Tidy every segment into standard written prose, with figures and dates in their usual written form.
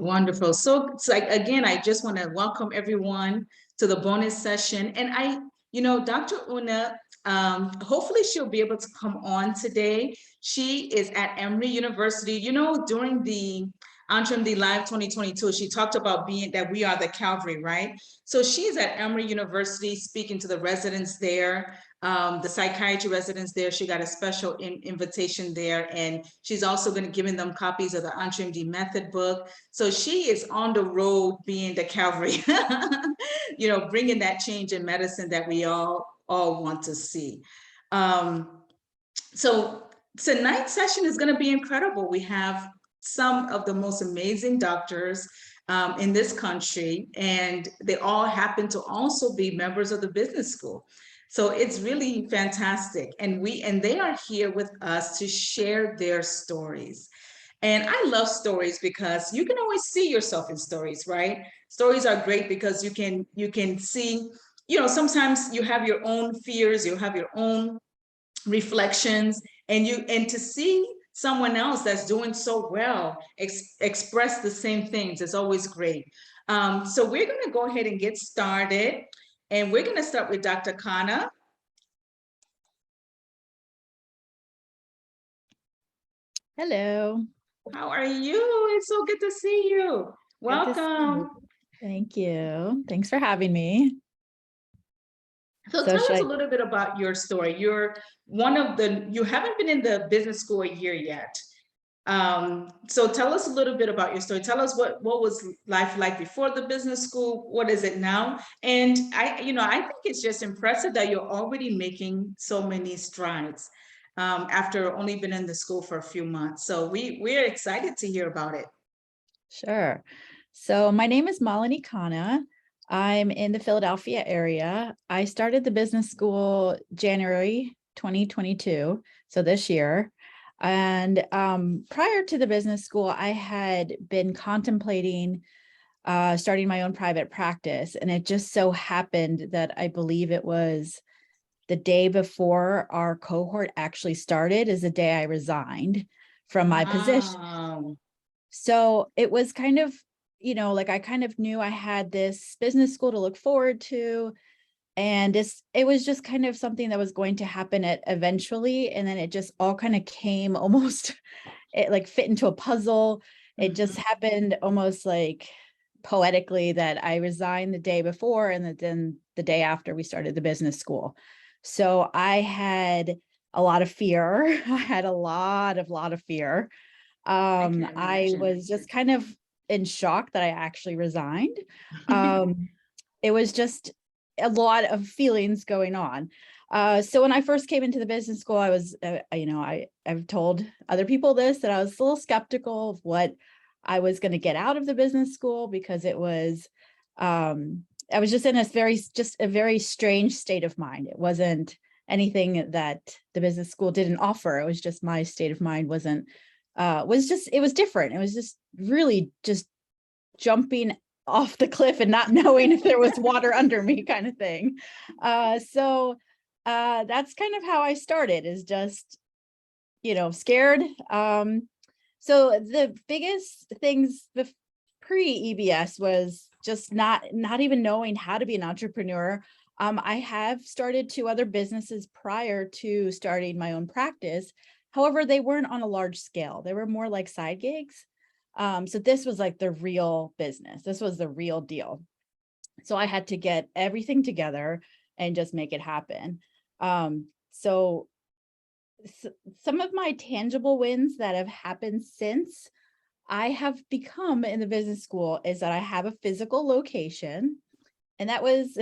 Wonderful. So it's like, again, I just want to welcome everyone to the bonus session. And Dr. Una, hopefully she'll be able to come on today. She is at Emory University. During the EntreMD Live 2022, she talked about that we are the Calvary, right? So she's at Emory University speaking to the residents there, the psychiatry residents there. She got a special invitation there, and she's also going to give them copies of the EntreMD method book. So she is on the road being the Calvary, bringing that change in medicine that we all want to see. So tonight's session is going to be incredible. We have some of the most amazing doctors in this country, and they all happen to also be members of the business school. So it's really fantastic. And they are here with us to share their stories. And I love stories because you can always see yourself in stories, right? Stories are great because you can see, sometimes you have your own fears, you have your own reflections, and to see someone else that's doing so well express the same things is always great. So we're going to go ahead and get started, and we're going to start with Dr. Khanna. Hello. How are you? It's so good to see you. Welcome. Thank you. Thanks for having me. So tell us a little bit about your story. You haven't been in the business school a year yet. So tell us a little bit about your story. Tell us what was life like before the business school? What is it now? And I think it's just impressive that you're already making so many strides after only been in the school for a few months. So we're excited to hear about it. Sure. So my name is Malini Khanna. I'm in the Philadelphia area. I started the business school January 2022, so this year. And prior to the business school, I had been contemplating starting my own private practice. And it just so happened that I believe it was the day before our cohort actually started is the day I resigned from my position. So it was kind of, I kind of knew I had this business school to look forward to. And it was just kind of something that was going to happen eventually. And then it just all kind of came almost, it like fit into a puzzle. It just happened almost like poetically that I resigned the day before, and then the day after we started the business school. So I had a lot of fear. I had a lot of fear. I was just kind of in shock that I actually resigned. It was just a lot of feelings going on. So when I first came into the business school, I was, I've told other people this, that I was a little skeptical of what I was going to get out of the business school, because it was, I was just in a very strange state of mind. It wasn't anything that the business school didn't offer. It was just my state of mind it was different. It was just really just jumping off the cliff and not knowing if there was water under me kind of thing. So that's kind of how I started, is just, scared. So the biggest things pre-EBS was just not even knowing how to be an entrepreneur. I have started 2 other businesses prior to starting my own practice. However, they weren't on a large scale. They were more like side gigs. So this was like the real business. This was the real deal. So I had to get everything together and just make it happen. So some of my tangible wins that have happened since I have become in the business school is that I have a physical location. And that was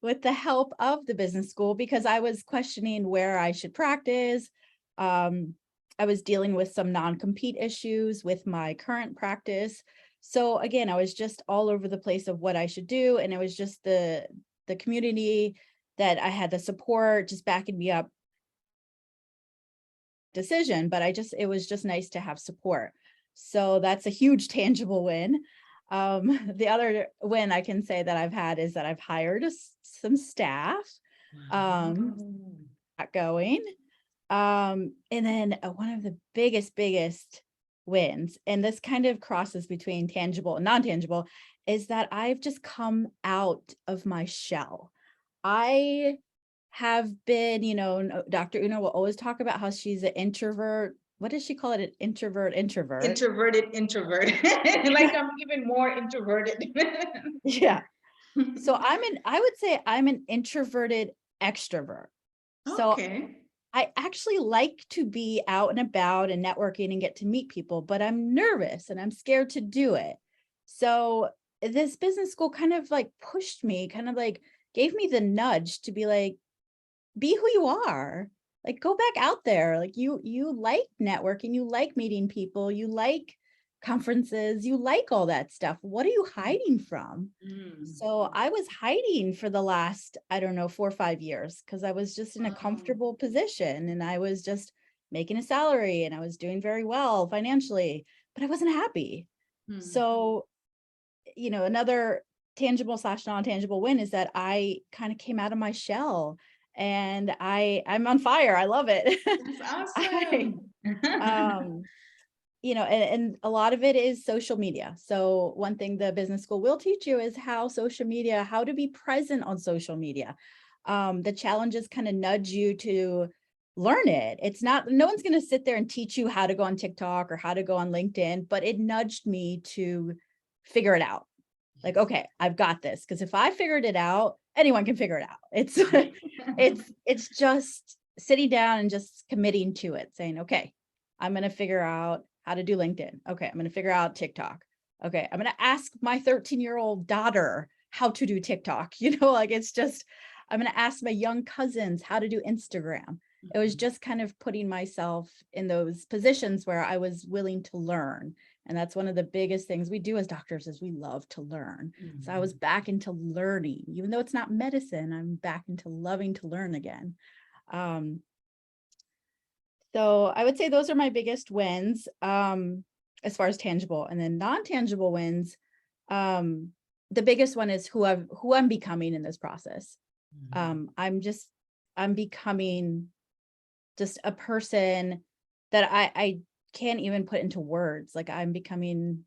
with the help of the business school, because I was questioning where I should practice. I was dealing with some non-compete issues with my current practice. So again, I was just all over the place of what I should do. And it was just the community that I had, the support just backing me up decision, but it was just nice to have support. So that's a huge tangible win. The other win I can say that I've had is that I've hired some staff, going. And then one of the biggest wins, and this kind of crosses between tangible and non-tangible, is that I've just come out of my shell. I have been, Dr. Una will always talk about how she's an introvert. What does she call it? An introvert. Introverted introvert. Like I'm even more introverted. Yeah. So I would say I'm an introverted extrovert. So Okay. I actually like to be out and about and networking and get to meet people, but I'm nervous and I'm scared to do it. So this business school kind of like pushed me, kind of like gave me the nudge to be like, be who you are. Like, go back out there. Like, you like networking, you like meeting people, you like conferences, you like all that stuff. What are you hiding from? So I was hiding for the last, I don't know, 4 or 5 years, because I was just in a comfortable position and I was just making a salary and I was doing very well financially, but I wasn't happy. So, another tangible / non-tangible win is that I kind of came out of my shell, and I'm on fire. I love it. That's I, awesome. and a lot of it is social media. So one thing the business school will teach you is how to be present on social media. The challenges kind of nudge you to learn it. It's not, no one's going to sit there and teach you how to go on TikTok or how to go on LinkedIn, but it nudged me to figure it out. Like, okay, I've got this. Because if I figured it out, anyone can figure it out. It's just sitting down and just committing to it, saying, okay, I'm going to figure out how to do LinkedIn. Okay, I'm going to figure out TikTok. Okay, I'm going to ask my 13-year-old daughter how to do TikTok. Like, it's just, I'm going to ask my young cousins how to do Instagram. It was just kind of putting myself in those positions where I was willing to learn. And that's one of the biggest things we do as doctors, is we love to learn. So I was back into learning, even though it's not medicine, I'm back into loving to learn again. So I would say those are my biggest wins, as far as tangible. And then non-tangible wins, the biggest one is who I'm becoming in this process. I'm becoming just a person that I can't even put into words. Like, I'm becoming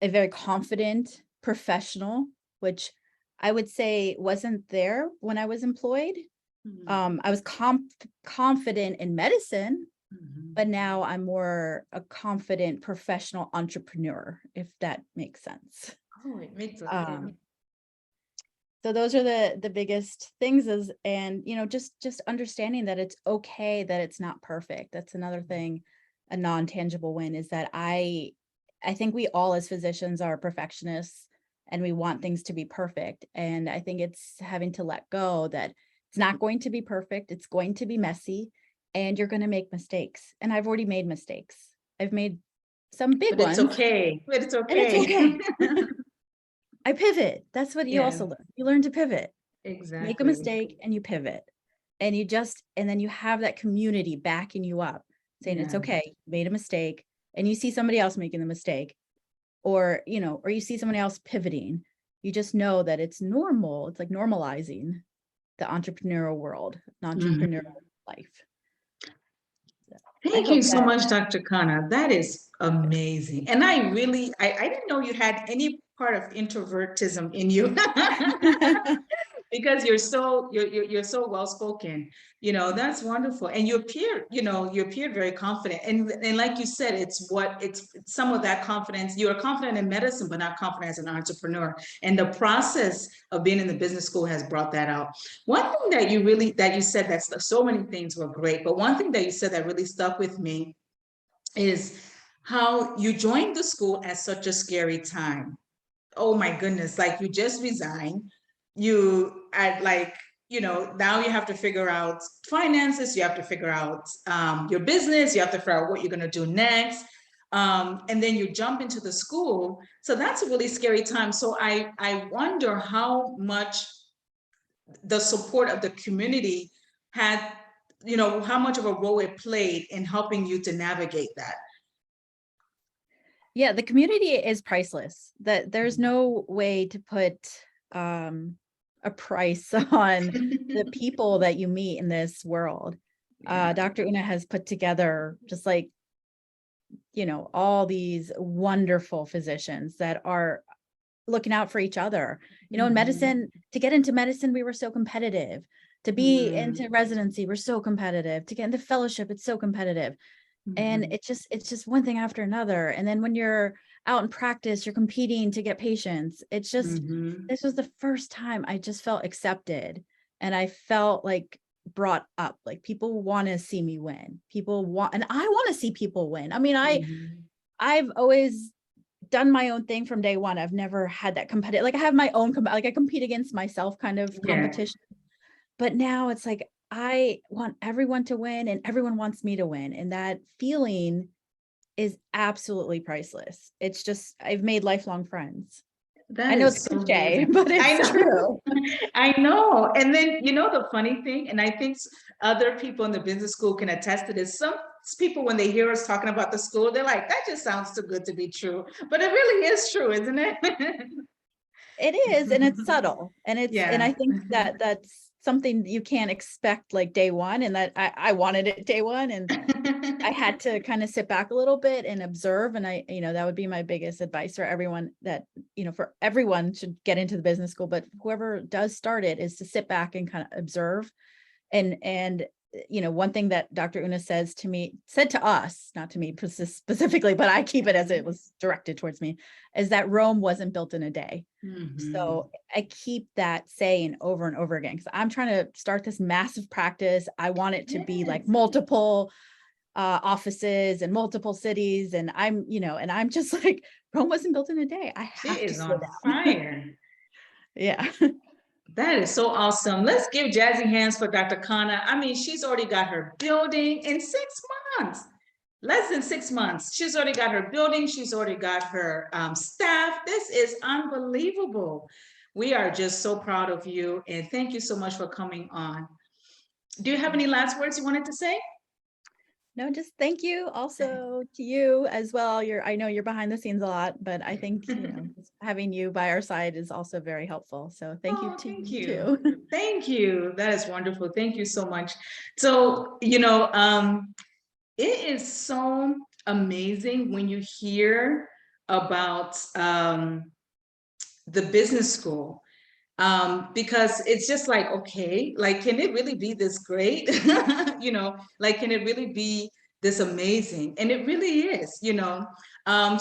a very confident professional, which I would say wasn't there when I was employed. I was confident in medicine, but now I'm more a confident professional entrepreneur, if that makes sense. Oh, it makes sense. So those are the biggest things, and just understanding that it's okay that it's not perfect. That's another thing. A non-tangible win is that I think we all as physicians are perfectionists and we want things to be perfect. And I think it's having to let go that it's not going to be perfect. It's going to be messy, and you're going to make mistakes. And I've already made mistakes. I've made some big ones. But it's okay. But it's okay. And it's okay. I pivot. That's what you also learn. You learn to pivot. Exactly. Make a mistake and you pivot. And then you have that community backing you up, saying it's okay, you made a mistake, and you see somebody else making the mistake, or you see somebody else pivoting. You just know that it's normal. It's like normalizing the entrepreneurial world, non-entrepreneurial life. Thank you so much, Dr. Khanna. That is amazing. And I didn't know you had any part of introvertism in you. Because you're so well spoken. That's wonderful. And you appeared very confident. And like you said, it's some of that confidence. You are confident in medicine, but not confident as an entrepreneur. And the process of being in the business school has brought that out. One thing that you said, that so many things were great, but one thing that you said that really stuck with me is how you joined the school at such a scary time. Oh my goodness, like you just resigned. Now you have to figure out finances, you have to figure out your business, you have to figure out what you're going to do next. And then you jump into the school. So that's a really scary time. So I wonder how much the support of the community had, how much of a role it played in helping you to navigate that. Yeah, the community is priceless. That there's no way to put a price on the people that you meet in this world. Dr. Una has put together just like all these wonderful physicians that are looking out for each other. In medicine, to get into medicine, we were so competitive. To be into residency, we're so competitive. To get into fellowship, it's so competitive. And it's just one thing after another. And then when you're out in practice, you're competing to get patients. It's just, this was the first time I just felt accepted. And I felt like brought up, like people want to see me win. And I want to see people win. I mean, I've always done my own thing from day one. I've never had that competitive, like I have my own, like I compete against myself kind of competition. But now it's like, I want everyone to win and everyone wants me to win. And that feeling is absolutely priceless. It's just, I've made lifelong friends. I know it's so cliche, amazing. but it's true. I know. And then, the funny thing, and I think other people in the business school can attest to this. Some people, when they hear us talking about the school, they're like, that just sounds too good to be true. But it really is true, isn't it? It is, and it's subtle. And and I think that that's something you can't expect like day one, and that I wanted it day one, and I had to kind of sit back a little bit and observe. And that would be my biggest advice for everyone, that, for everyone should get into the business school, but whoever does start it, is to sit back and kind of observe. And one thing that Dr. Una said to us, not to me specifically, but I keep it as it was directed towards me, is that Rome wasn't built in a day. So I keep that saying over and over again, because I'm trying to start this massive practice. I want it to be like multiple offices and multiple cities. And I'm just like, Rome wasn't built in a day. I have to slow down. Fire. Yeah. That is so awesome. Let's give jazzy hands for Dr. Khanna. I mean, she's already got her building in 6 months. Less than 6 months. She's already got her building. She's already got her staff. This is unbelievable. We are just so proud of you. And thank you so much for coming on. Do you have any last words you wanted to say? No, just thank you also to you as well. I know you're behind the scenes a lot, but I think, just having you by our side is also very helpful. So thank you to you too. Thank you. That is wonderful. Thank you so much. So, it is so amazing when you hear about the business school, because it's just like, okay, like, can it really be this great? Like, can it really be this amazing? And it really is.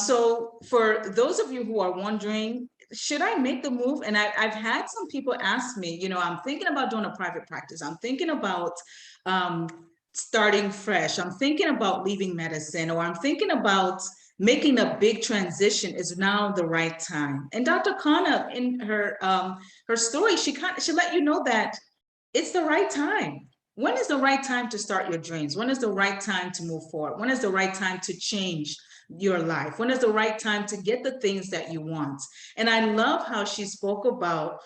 So for those of you who are wondering, should I make the move? And I've had some people ask me, I'm thinking about doing a private practice. I'm thinking about starting fresh. I'm thinking about leaving medicine, or I'm thinking about making a big transition. Is now the right time? And Dr. Khanna, in her story, she let you know that it's the right time. When is the right time to start your dreams? When is the right time to move forward? When is the right time to change your life? When is the right time to get the things that you want? And I love how she spoke about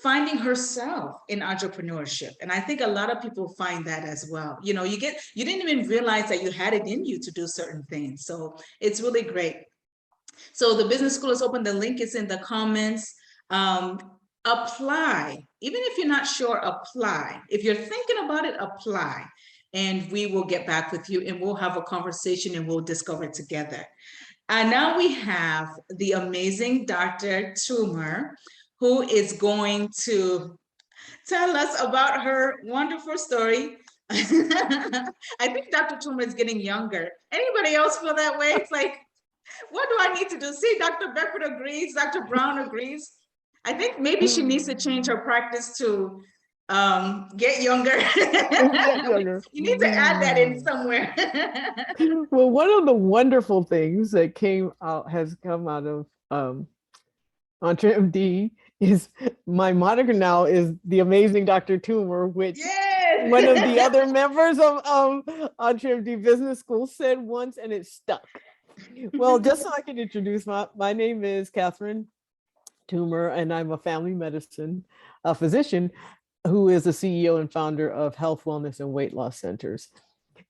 finding herself in entrepreneurship. And I think a lot of people find that as well. You didn't even realize that you had it in you to do certain things. So it's really great. So the business school is open. The link is in the comments. Apply. Even if you're not sure, apply. If you're thinking about it, apply. And we will get back with you, and we'll have a conversation, and we'll discover it together. And now we have the amazing Dr. Toomer, who is going to tell us about her wonderful story. I think Dr. Toomer is getting younger. Anybody else feel that way? It's like, what do I need to do? See, Dr. Beckford agrees, Dr. Brown agrees. I think maybe she needs to change her practice to get younger. You need to add that in somewhere. Well, one of the wonderful things that has come out of EntreMD is my moniker now is the amazing Dr. Toomer, which one of the other members of EntreMD Business School said once, and it stuck. Well, just so I can introduce my name is Catherine Toomer, and I'm a family medicine physician who is the CEO and founder of Health, Wellness, and Weight Loss Centers.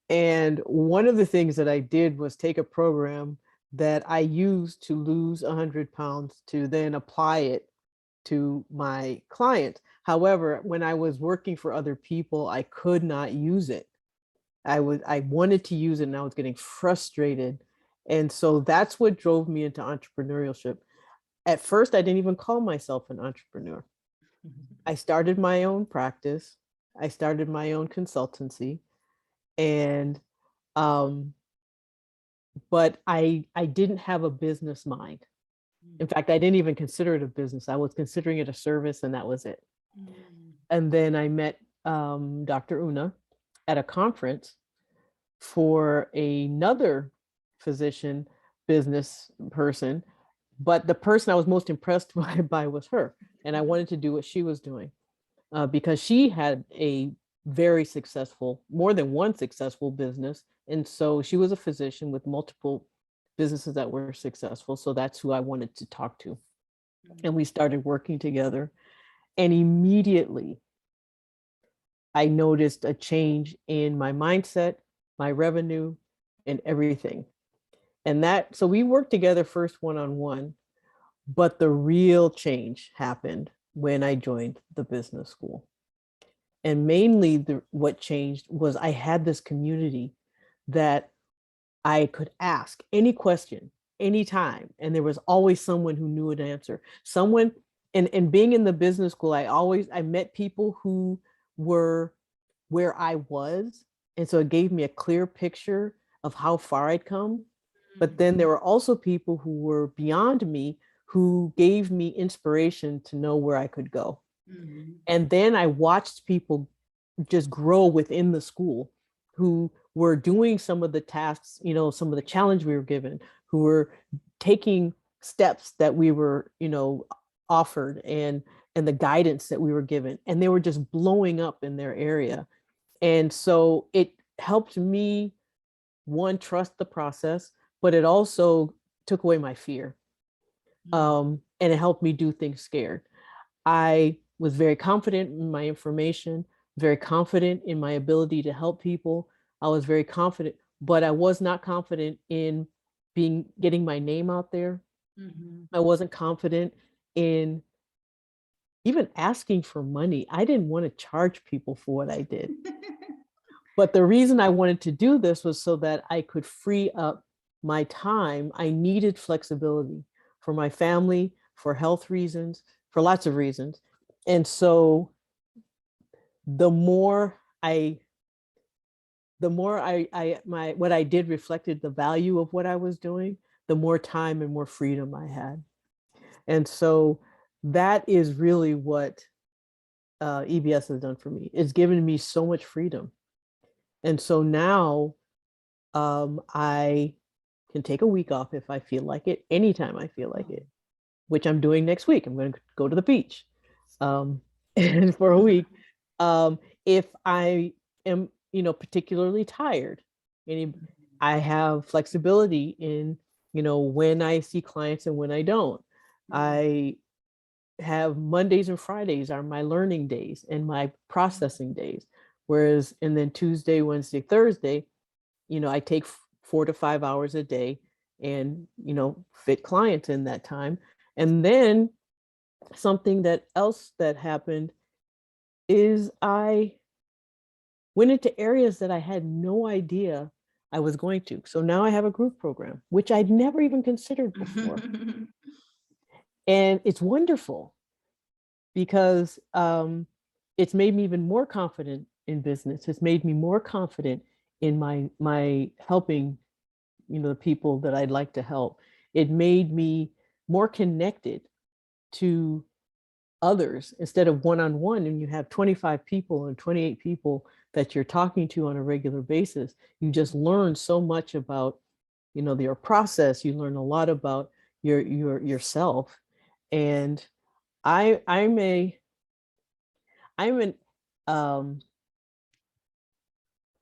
And one of the things that I did was take a program that I used to lose 100 pounds to then apply it to my client. However, when I was working for other people, I could not use it. I wanted to use it, and I was getting frustrated. And so that's what drove me into entrepreneurship. At first, I didn't even call myself an entrepreneur. I started my own practice. I started my own consultancy, and but I didn't have a business mind. In fact, I didn't even consider it a business. I was considering it a service, and that was it. And then I met Dr. Una at a conference for another physician business person, but the person I was most impressed by was her, and I wanted to do what she was doing because she had a very successful, more than one successful business, and so she was a physician with multiple businesses that were successful. So that's who I wanted to talk to, and we started working together, and immediately I noticed a change in my mindset, my revenue, and everything. And that, so we worked together first one-on-one, but the real change happened when I joined the business school. And mainly what changed was I had this community that I could ask any question, anytime. And there was always someone who knew an answer. Someone, and being in the business school, I met people who were where I was. And so it gave me a clear picture of how far I'd come. But then there were also people who were beyond me who gave me inspiration to know where I could go. And then I watched people just grow within the school who were doing some of the tasks, you know, some of the challenge we were given, who were taking steps that we were, you know, offered and the guidance that we were given, and they were just blowing up in their area. And so it helped me, one, trust the process, but it also took away my fear. And it helped me do things scared. I was very confident in my information, very confident in my ability to help people. I was very confident, but I was not confident in getting my name out there. I wasn't confident in even asking for money. I didn't want to charge people for what I did. But the reason I wanted to do this was so that I could free up my time. I needed flexibility for my family, for health reasons, for lots of reasons. And so the more what I did reflected the value of what I was doing, the more time and more freedom I had. And so that is really what EBS has done for me. It's given me so much freedom. And so now I can take a week off if I feel like it, anytime I feel like it, which I'm doing next week. I'm going to go to the beach for a week. If I am, you know, particularly tired, I have flexibility in, you know, when I see clients and when I don't. I have Mondays and Fridays are my learning days and my processing days. Whereas, and then Tuesday, Wednesday, Thursday, you know, I take 4 to 5 hours a day and, you know, fit clients in that time. And then something else that happened is I went into areas that I had no idea I was going to. So now I have a group program, which I'd never even considered before. And it's wonderful because it's made me even more confident in business. It's made me more confident in my helping, you know, the people that I'd like to help. It made me more connected to others instead of one-on-one, and you have 25 people and 28 people that you're talking to on a regular basis. You just learn so much about, you know, your process. You learn a lot about yourself. And I'm an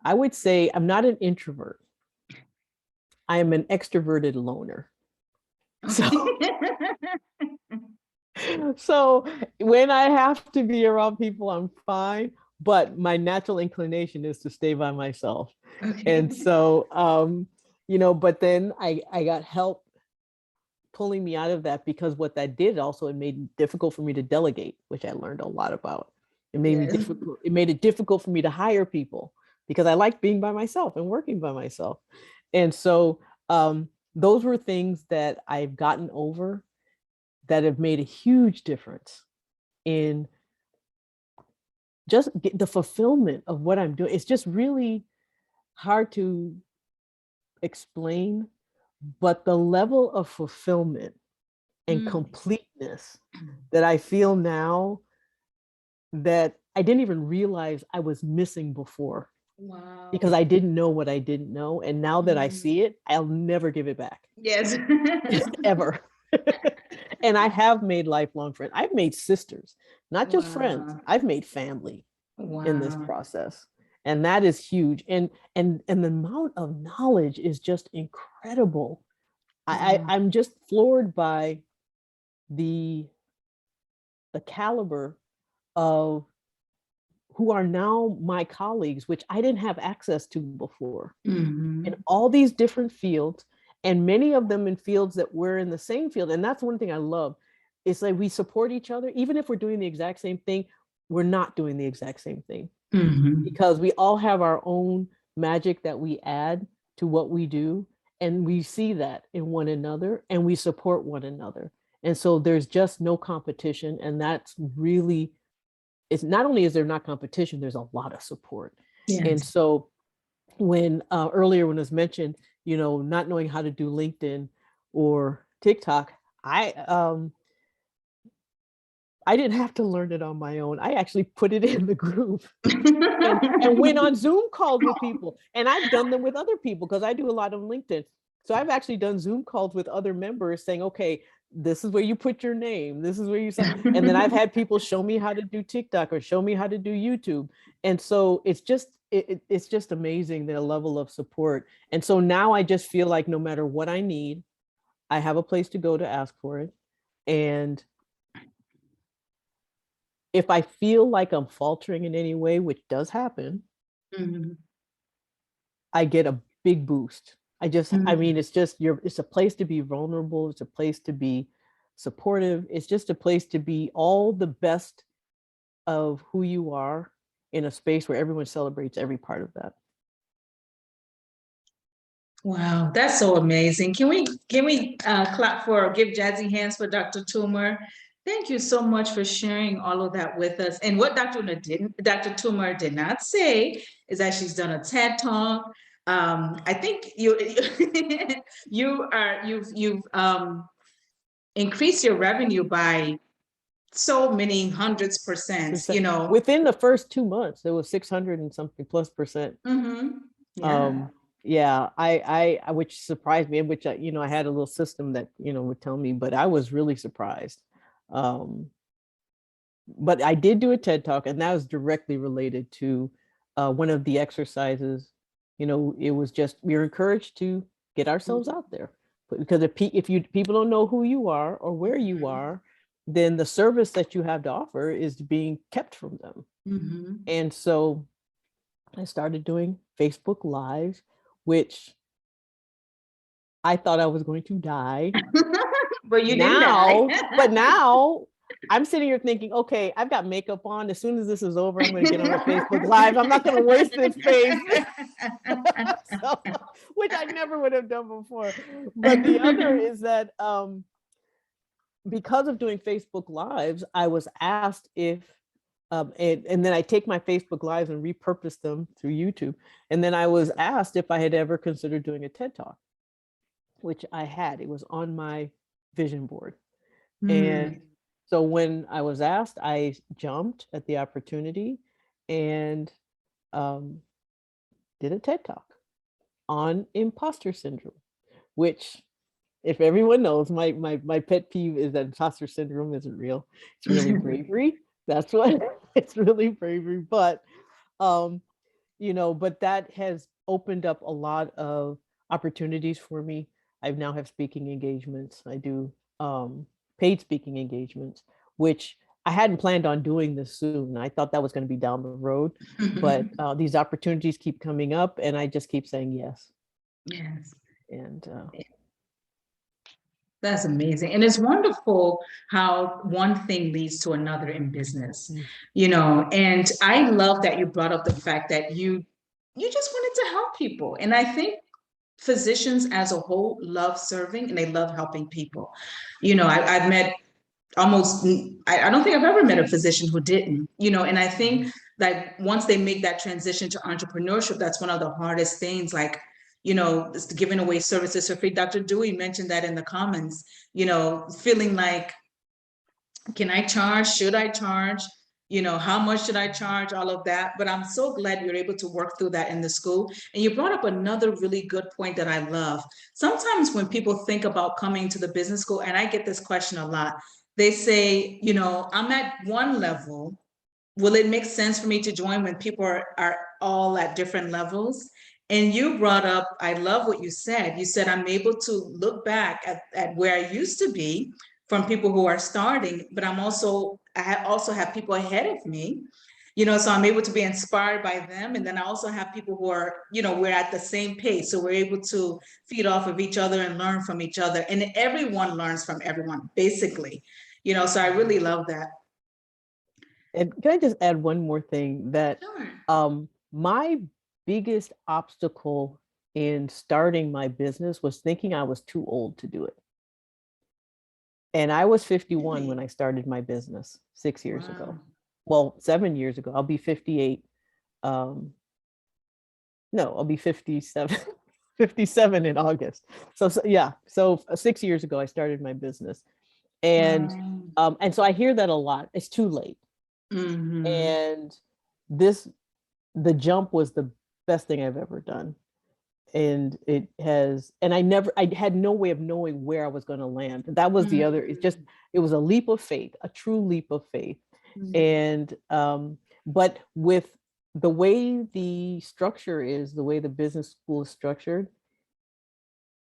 I would say I'm not an introvert. I am an extroverted loner. So when I have to be around people, I'm fine. But my natural inclination is to stay by myself. Okay. And so, you know, but then I got help pulling me out of that, because what that did also, it made it difficult for me to delegate, which I learned a lot about. It made me difficult. It made it difficult for me to hire people because I like being by myself and working by myself. And so those were things that I've gotten over that have made a huge difference in just the fulfillment of what I'm doing. It's just really hard to explain, but the level of fulfillment and completeness that I feel now that I didn't even realize I was missing before. Wow. Because I didn't know what I didn't know. And now that I see it, I'll never give it back. Yes. Ever. And I have made lifelong friends. I've made sisters, not just friends. I've made family in this process. And that is huge. And the amount of knowledge is just incredible. I'm just floored by the caliber of who are now my colleagues, which I didn't have access to before, in all these different fields, and many of them in fields that we're in the same field. And that's one thing I love. It's like we support each other, even if we're doing the exact same thing, we're not doing the exact same thing, because we all have our own magic that we add to what we do. And we see that in one another, and we support one another. And so there's just no competition. And that's really, it's not only is there not competition, there's a lot of support. Yes. And so when earlier when it was mentioned, you know, not knowing how to do LinkedIn or TikTok, I didn't have to learn it on my own. I actually put it in the group and went on Zoom calls with people. And I've done them with other people because I do a lot on LinkedIn. So I've actually done Zoom calls with other members saying, okay, this is where you put your name. This is where you sign. And then I've had people show me how to do TikTok or show me how to do YouTube. And so it's just amazing, the level of support. And so now I just feel like no matter what I need, I have a place to go to ask for it. And if I feel like I'm faltering in any way, which does happen, I get a big boost. I mean, it's just, it's a place to be vulnerable. It's a place to be supportive. It's just a place to be all the best of who you are in a space where everyone celebrates every part of that. Wow, that's so amazing. Can we clap for or give jazzy hands for Dr. Toomer? Thank you so much for sharing all of that with us. And what Dr. Toomer did not say is that she's done a TED Talk. I think you've increased your revenue by so many hundreds percent, you know. Within the first 2 months, there was 600 and something +%. Yeah, I which surprised me, which you know, I had a little system that, you know, would tell me, but I was really surprised. But I did do a TED Talk, and that was directly related to one of the exercises. You know, it was just, we were encouraged to get ourselves out there, because if people don't know who you are or where you are, then the service that you have to offer is being kept from them. And so I started doing Facebook Lives, which I thought I was going to die. But you didn't die. But now I'm sitting here thinking, okay, I've got makeup on. As soon as this is over, I'm going to get on a Facebook Live. I'm not going to waste this face. So, which I never would have done before. But the other is that because of doing Facebook Lives, I was asked if, and then I take my Facebook Lives and repurpose them through YouTube. And then I was asked if I had ever considered doing a TED Talk, which I had. It was on my vision board. And so when I was asked, I jumped at the opportunity and did a TED Talk on imposter syndrome, which, if everyone knows, my pet peeve is that imposter syndrome isn't real. It's really bravery. That's what it's really bravery. But, you know, but that has opened up a lot of opportunities for me. I now have speaking engagements. I do paid speaking engagements, which I hadn't planned on doing this soon. I thought that was going to be down the road, but these opportunities keep coming up, and I just keep saying yes. Yes. And that's amazing. And it's wonderful how one thing leads to another in business, you know. And I love that you brought up the fact that you just wanted to help people. And I think physicians as a whole love serving and they love helping people. You know, I've met almost, I don't think I've ever met a physician who didn't, you know, and I think that once they make that transition to entrepreneurship, that's one of the hardest things, like, you know, giving away services for free. Dr. Dewey mentioned that in the comments, you know, feeling like, can I charge? Should I charge? You know, how much should I charge? All of that. But I'm so glad you're able to work through that in the school. And you brought up another really good point that I love. Sometimes when people think about coming to the business school, and I get this question a lot, they say, you know, I'm at one level. Will it make sense for me to join when people are all at different levels? And you brought up, I love what you said. You said, I'm able to look back at where I used to be from people who are starting, but I also have people ahead of me, you know, so I'm able to be inspired by them. And then I also have people who are, you know, we're at the same pace. So we're able to feed off of each other and learn from each other. And everyone learns from everyone, basically, you know, so I really love that. And can I just add one more thing that Sure. My biggest obstacle in starting my business was thinking I was too old to do it. And I was 51 when I started my business 6 years ago. Well, 7 years ago. I'll be 58. No, I'll be 57, 57 in August. So yeah, so 6 years ago I started my business. And so I hear that a lot. It's too late. And the jump was the best thing I've ever done. And it has, and I had no way of knowing where I was going to land. That was the other, it was a leap of faith, a true leap of faith. And, but with the way the structure is, the way the business school is structured,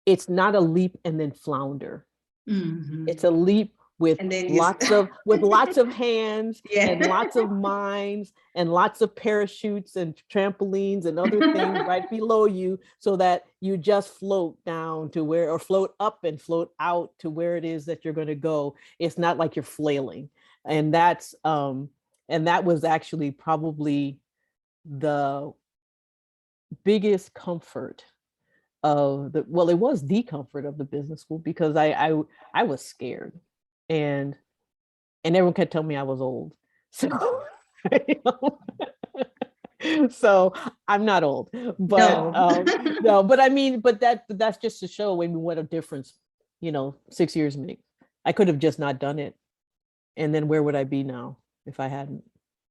it's not a leap and then flounder. It's a leap with lots of hands and lots of minds and lots of parachutes and trampolines and other things right below you, so that you just float down to where, or float up and float out to where it is that you're going to go. It's not like you're flailing. And that's and that was actually probably the biggest comfort of the, well, it was the comfort of the business school, because I was scared, and everyone kept telling me I was old. So, so I'm not old, but no, but I mean, but that's just to show maybe what a difference, 6 years makes. I could have just not done it, and then where would I be now if I hadn't?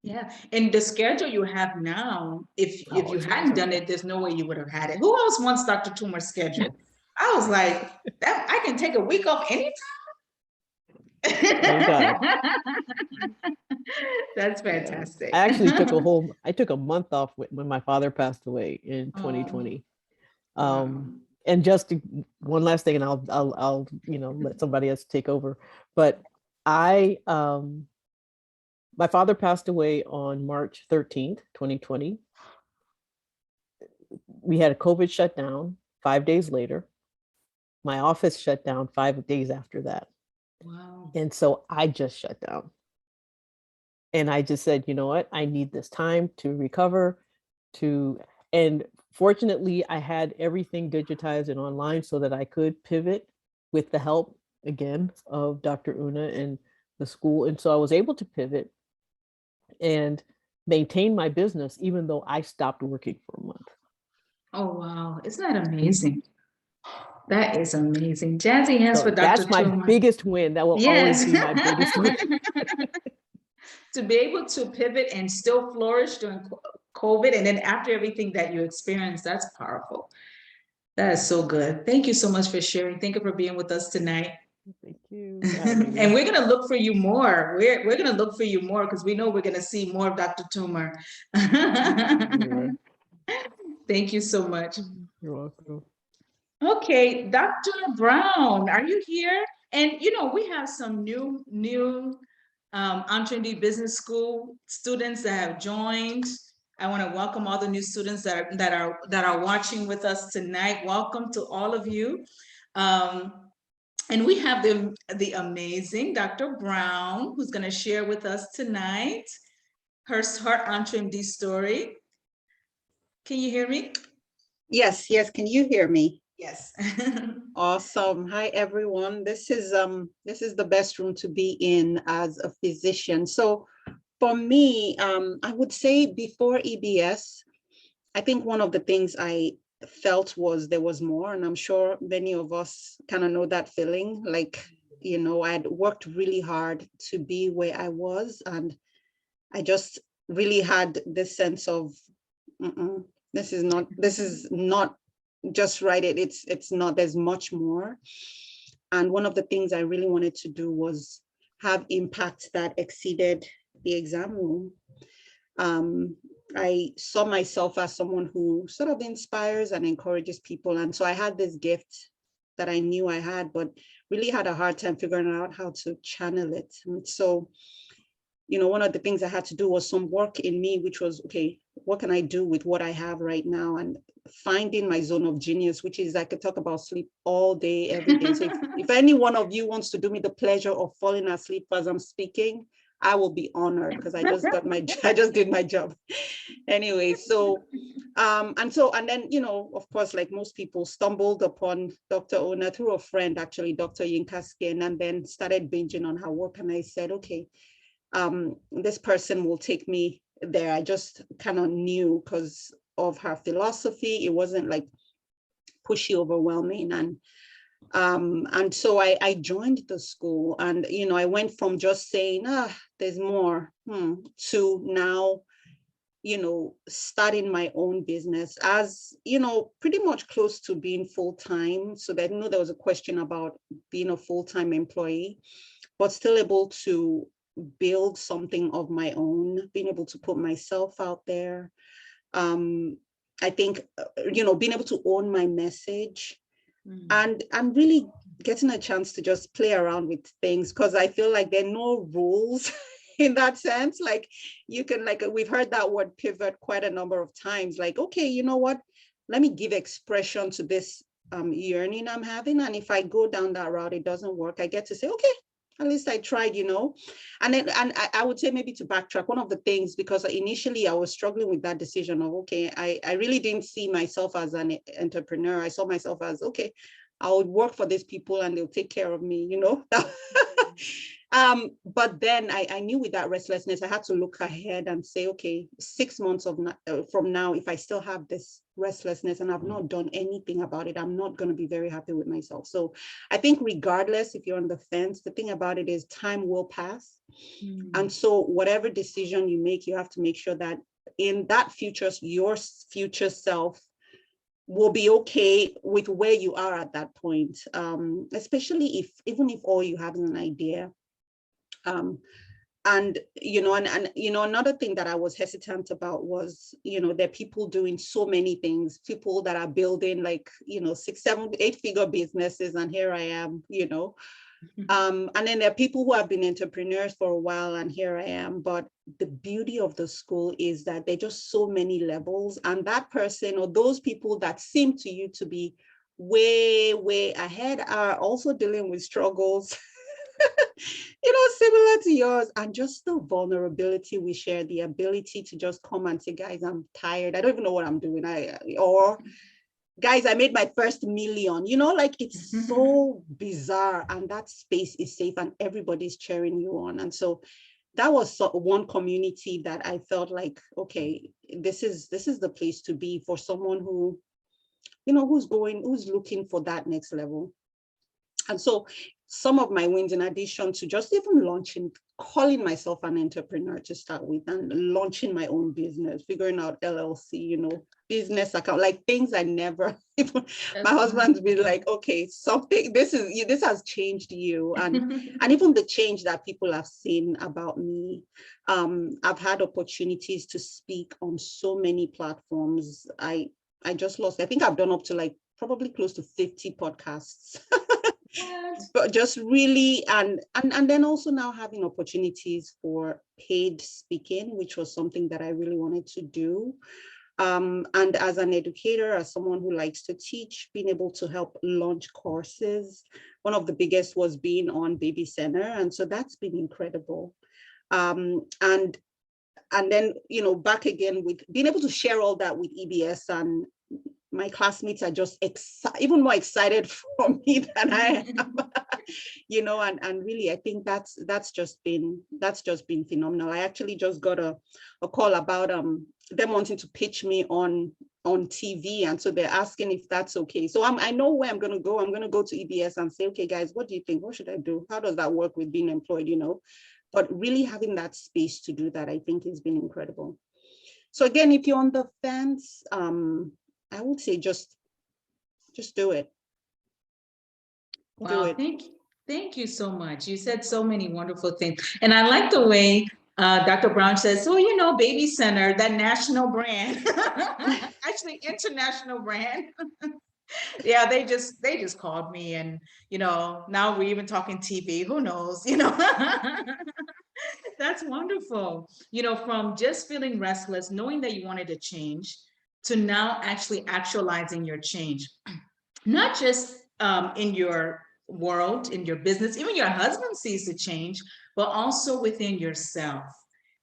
Yeah, and the schedule you have now, if you hadn't done it, there's no way you would have had it. Who else wants Dr. Toomer's schedule? I was like, that I can take a week off anytime. Thank God. That's fantastic. I actually took a month off when my father passed away in 2020. And just one last thing, and I'll let somebody else take over. But my father passed away on March 13th, 2020. We had a COVID shutdown 5 days later. My office shut down 5 days after that. Wow. And so I just shut down. And I just said, you know what? I need this time to recover, and fortunately I had everything digitized and online so that I could pivot with the help, again, of Dr. Una and the school. And so I was able to pivot and maintain my business, even though I stopped working for a month. Oh, wow. Isn't that amazing? That is amazing. Jazzy hands for Dr. That's my Toomer. biggest win. That will always be my biggest win. To be able to pivot and still flourish during COVID, and then after everything that you experienced, that's powerful. That is so good. Thank you so much for sharing. Thank you for being with us tonight. Thank you. And we're going to look for you more. We're going to look for you more, because we know we're going to see more of Dr. Toomer. Thank you so much. You're welcome. Okay, Dr. Brown, are you here? And we have some new EntreMD Business School students that have joined. I want to welcome all the new students that are watching with us tonight. Welcome to all of you. And we have the amazing Dr. Brown, who's going to share with us tonight her EntreMD story. Can you hear me? Yes. Can you hear me? Yes. Awesome. Hi, everyone. This is the best room to be in as a physician. So for me, I would say before EBS, I think one of the things I felt was there was more, and I'm sure many of us kind of know that feeling. Like, I had worked really hard to be where I was, and I just really had this sense of, this is not just right. It's not, there's much more. And one of the things I really wanted to do was have impact that exceeded the exam room. I saw myself as someone who sort of inspires and encourages people. And so I had this gift that I knew I had, but really had a hard time figuring out how to channel it. And so, one of the things I had to do was some work in me, which was, okay, what can I do with what I have right now? And finding my zone of genius, which is, I could talk about sleep all day, every day. So if any one of you wants to do me the pleasure of falling asleep as I'm speaking, I will be honored, because I just did my job. Anyway, so and then, of course, like most people, stumbled upon Dr. Ona through a friend, actually, Dr. Yinka Skin, and then started binging on her work. And I said, okay, this person will take me there. I just kind of knew because of her philosophy. It wasn't like pushy, overwhelming. And so I joined the school, and I went from just saying, there's more, to now starting my own business as pretty much close to being full-time. So that there was a question about being a full-time employee, but still able to build something of my own, being able to put myself out there. I think being able to own my message, and really getting a chance to just play around with things, because I feel like there are no rules in that sense. Like, you can, like, we've heard that word pivot quite a number of times. Like, okay, you know what? Let me give expression to this yearning I'm having. And if I go down that route, it doesn't work, I get to say, okay, at least I tried, And then, and I would say, maybe to backtrack, one of the things, because initially I was struggling with that decision of, okay, I really didn't see myself as an entrepreneur. I saw myself as, okay, I would work for these people and they'll take care of me, But then I knew with that restlessness, I had to look ahead and say, okay, 6 months from now, if I still have this restlessness and I've not done anything about it, I'm not going to be very happy with myself. So I think regardless if you're on the fence, the thing about it is time will pass. And so whatever decision you make, you have to make sure that in that future, your future self will be okay with where you are at that point, especially even if all you have is an idea. And another thing that I was hesitant about was, there are people doing so many things, people that are building like, 6, 7, 8-figure businesses, and here I am, and then there are people who have been entrepreneurs for a while, and here I am. But the beauty of the school is that there are just so many levels, and that person or those people that seem to you to be way, way ahead are also dealing with struggles similar to yours. And just the vulnerability we share, the ability to just come and say, guys, I'm tired, I don't even know what I'm doing, or guys, I made my first million, like, it's so bizarre, and that space is safe and everybody's cheering you on. And so that was one community that I felt like, okay, this is the place to be for someone who, who's looking for that next level. And so some of my wins, in addition to just even launching, calling myself an entrepreneur to start with, and launching my own business, figuring out LLC, business account, like things I never, even my husband's been like, okay, something, this has changed you. And even the change that people have seen about me. I've had opportunities to speak on so many platforms. I just lost, I think I've done up to like probably close to 50 podcasts. But just really, and then also now having opportunities for paid speaking, which was something that I really wanted to do. And as an educator, as someone who likes to teach, being able to help launch courses. One of the biggest was being on Baby Center. And so that's been incredible. And then, back again with being able to share all that with EBS and my classmates are just even more excited for me than I am. You know, and really, I think that's just been phenomenal. I actually just got a call about them wanting to pitch me on TV, and so they're asking if that's okay. So I know where I'm going to go. I'm going to go to EBS and say, okay, guys, what do you think? What should I do? How does that work with being employed? You know, but really having that space to do that, I think, has been incredible. So again, if you're on the fence, I would say just do it. Wow, thank you so much. You said so many wonderful things. And I like the way Dr. Brown says, so, you know, Baby Center, that national brand, actually international brand. Yeah, they just called me, and, you know, now we're even talking TV, who knows, you know. That's wonderful. You know, from just feeling restless, knowing that you wanted to change, to now actually actualizing your change, not just in your world, in your business, even your husband sees the change, but also within yourself.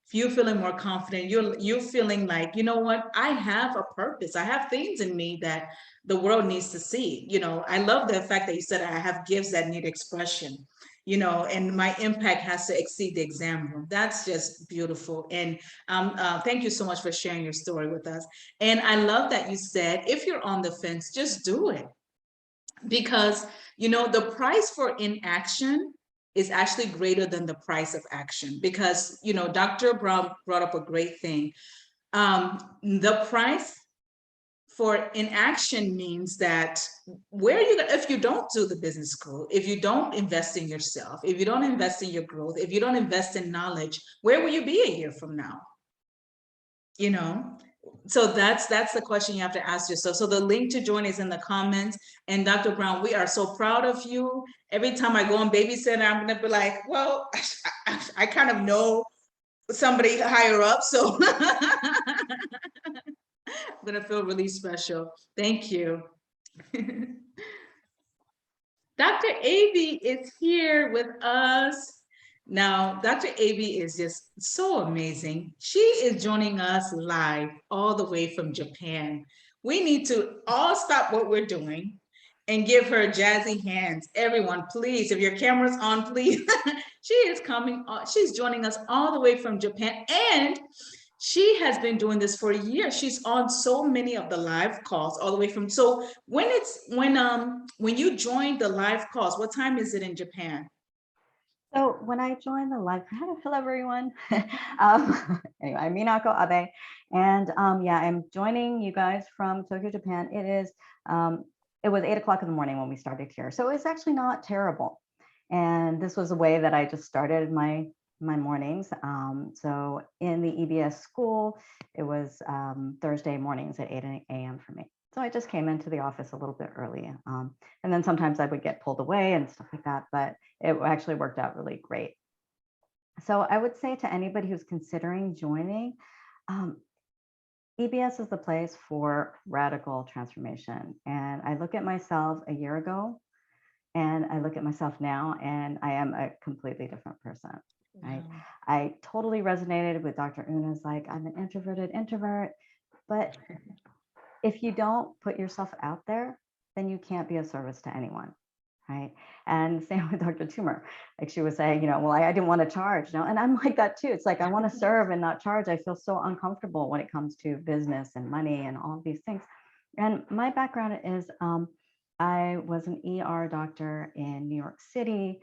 If you're feeling more confident, you're feeling like, you know what, I have a purpose. I have things in me that the world needs to see. You know, I love the fact that you said I have gifts that need expression, you know, and my impact has to exceed the exam room. That's just beautiful. And thank you so much for sharing your story with us. And I love that you said, if you're on the fence, just do it. Because, you know, the price for inaction is actually greater than the price of action. Because, you know, Dr. Brown brought up a great thing. The price for inaction means that if you don't do the business school, if you don't invest in yourself, if you don't invest in your growth, if you don't invest in knowledge, where will you be a year from now? You know, so that's the question you have to ask yourself. So the link to join is in the comments. And Dr. Brown, we are so proud of you. Every time I go on Baby Center, I'm gonna be like, well, I kind of know somebody higher up, so I'm gonna feel really special. Thank you. Dr. Avi is here with us. Now, Dr. Avi is just so amazing. She is joining us live all the way from Japan. We need to all stop what we're doing and give her jazzy hands. Everyone, please, if your camera's on, please. She is coming, she's joining us all the way from Japan, and she has been doing this for years. She's on so many of the live calls all the way from, so when you join the live calls, what time is it in Japan? So when I joined the live, hello everyone. Anyway, I'm Minako Abe, and yeah, I'm joining you guys from Tokyo, Japan. It was 8 o'clock in the morning when we started here, so it's actually not terrible. And this was a way that I just started my mornings. So in the EBS school, it was Thursday mornings at 8 a.m. for me. So I just came into the office a little bit early. And then sometimes I would get pulled away and stuff like that, but it actually worked out really great. So I would say to anybody who's considering joining, EBS is the place for radical transformation. And I look at myself a year ago, and I look at myself now, and I am a completely different person. Right? Wow. I totally resonated with Dr. Una's, like, I'm an introverted introvert, but if you don't put yourself out there, then you can't be of service to anyone, right? And same with Dr. Toomer. Like, she was saying, you know, well, I didn't want to charge, you know, and I'm like that too. It's like, I want to serve and not charge. I feel so uncomfortable when it comes to business and money and all these things. And my background is, I was an ER doctor in New York City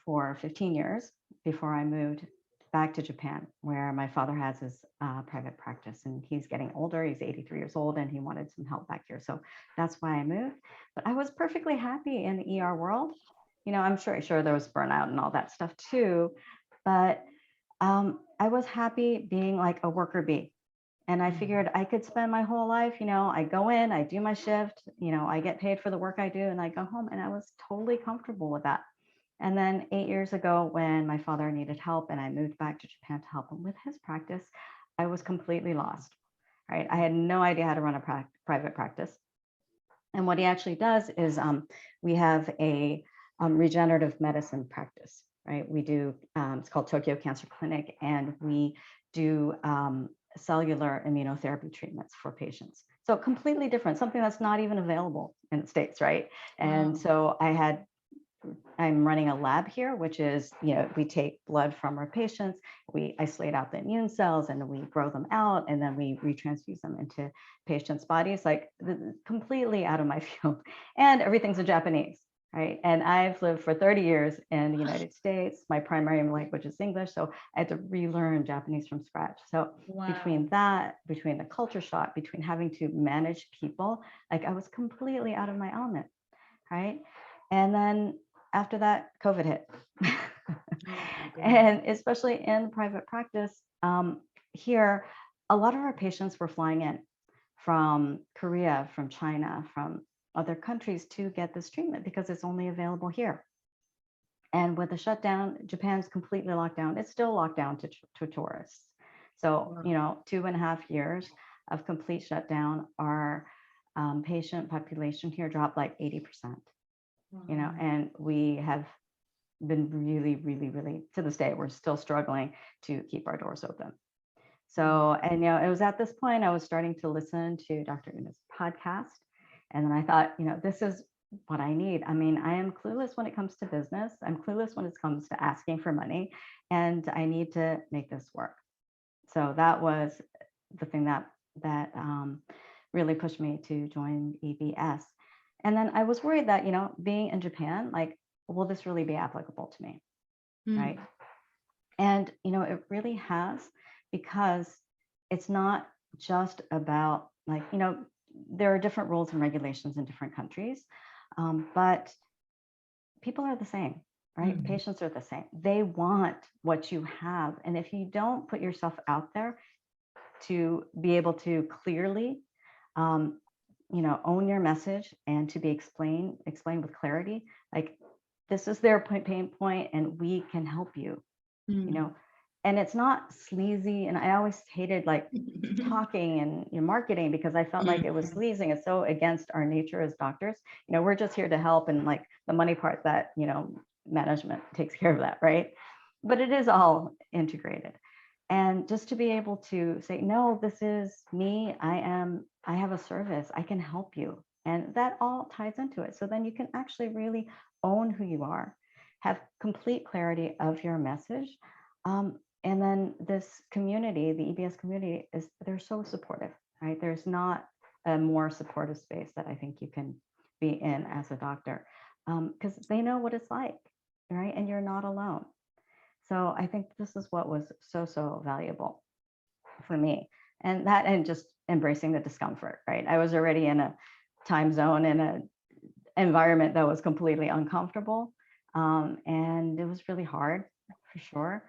for 15 years before I moved back to Japan, where my father has his private practice, and he's getting older. He's 83 years old, and he wanted some help back here. So that's why I moved. But I was perfectly happy in the ER world. You know, I'm sure there was burnout and all that stuff too, but I was happy being like a worker bee. And I figured I could spend my whole life, you know, I go in, I do my shift, you know, I get paid for the work I do, and I go home, and I was totally comfortable with that. And then 8 years ago, when my father needed help and I moved back to Japan to help him with his practice, I was completely lost, right? I had no idea how to run a private practice. And what he actually does is we have a regenerative medicine practice, right? We do, it's called Tokyo Cancer Clinic, and we do cellular immunotherapy treatments for patients. So completely different, something that's not even available in the States, right? And Wow. so I'm running a lab here, which is, we take blood from our patients, we isolate out the immune cells, and we grow them out, and then we retransfuse them into patients' bodies, like completely out of my field. And everything's in Japanese, right? And I've lived for 30 years in the United States. My primary language is English, so I had to relearn Japanese from scratch. So between that, between the culture shock, between having to manage people, like I was completely out of my element, right? And then after that, COVID hit. And especially in private practice here, a lot of our patients were flying in from Korea, from China, from other countries to get this treatment because it's only available here. And with the shutdown, Japan's completely locked down. It's still locked down to tourists. So, 2.5 years of complete shutdown, our patient population here dropped like 80%. And we have been really, to this day, we're still struggling to keep our doors open. So, and it was at this point I was starting to listen to Dr. Una's podcast. And then I thought, this is what I need. I mean, I am clueless when it comes to business. I'm clueless when it comes to asking for money, and I need to make this work. So that was the thing that really pushed me to join EBS. And then I was worried that, being in Japan, like, will this really be applicable to me? Right. And, it really has, because it's not just about like, there are different rules and regulations in different countries, but people are the same, right? Patients are the same. They want what you have. And if you don't put yourself out there to be able to clearly, own your message and to be explained with clarity, like this is their pain point and we can help you, and it's not sleazy. And I always hated like talking and marketing because I felt like it was sleazy. It's so against our nature as doctors. We're just here to help, and like the money part that, management takes care of that, right? But it is all integrated. And just to be able to say, no, this is me. I have a service. I can help you. And that all ties into it. So then you can actually really own who you are, have complete clarity of your message. And then this community, the EBS community, they're so supportive, right? There's not a more supportive space that I think you can be in as a doctor, because they know what it's like, right? And you're not alone. So I think this is what was so valuable for me. And just embracing the discomfort, right? I was already in a time zone, in an environment that was completely uncomfortable. And it was really hard, for sure.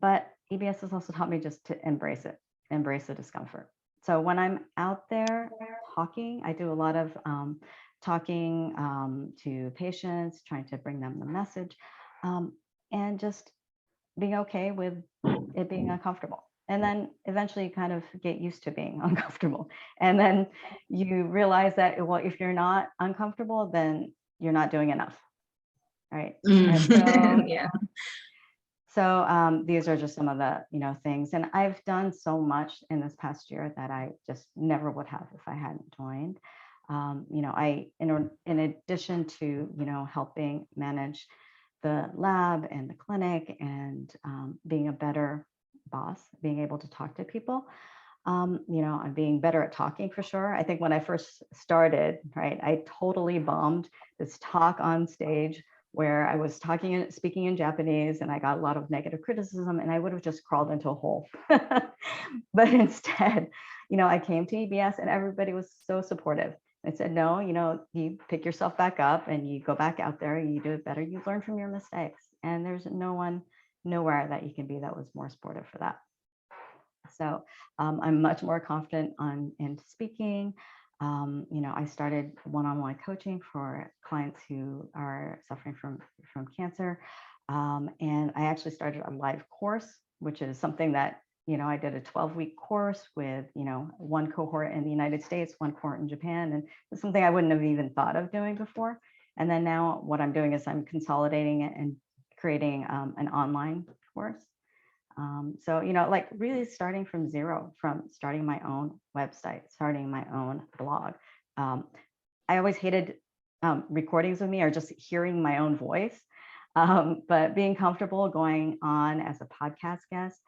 But EBS has also taught me just to embrace the discomfort. So when I'm out there talking, I do a lot of talking to patients, trying to bring them the message, and just being okay with it being uncomfortable. And then eventually you kind of get used to being uncomfortable. And then you realize that, well, if you're not uncomfortable, then you're not doing enough, right? And so, Yeah. So these are just some of the, things. And I've done so much in this past year that I just never would have if I hadn't joined. In addition to, helping manage the lab and the clinic and being a better boss, being able to talk to people, I'm being better at talking for sure. I think when I first started, right, I totally bombed this talk on stage where I was speaking in Japanese, and I got a lot of negative criticism, and I would have just crawled into a hole. But instead, I came to EBS and everybody was so supportive. They said, no, you pick yourself back up and you go back out there and you do it better. You learn from your mistakes. And there's nowhere that you can be that was more supportive for that. So I'm much more confident in speaking. I started one-on-one coaching for clients who are suffering from cancer. And I actually started a live course, which is something that, I did a 12-week course with, one cohort in the United States, one cohort in Japan. And it's something I wouldn't have even thought of doing before. And then now what I'm doing is I'm consolidating it and creating an online course. So, you know, like really starting from zero, from starting my own website, starting my own blog. I always hated recordings of me or just hearing my own voice. But being comfortable going on as a podcast guest,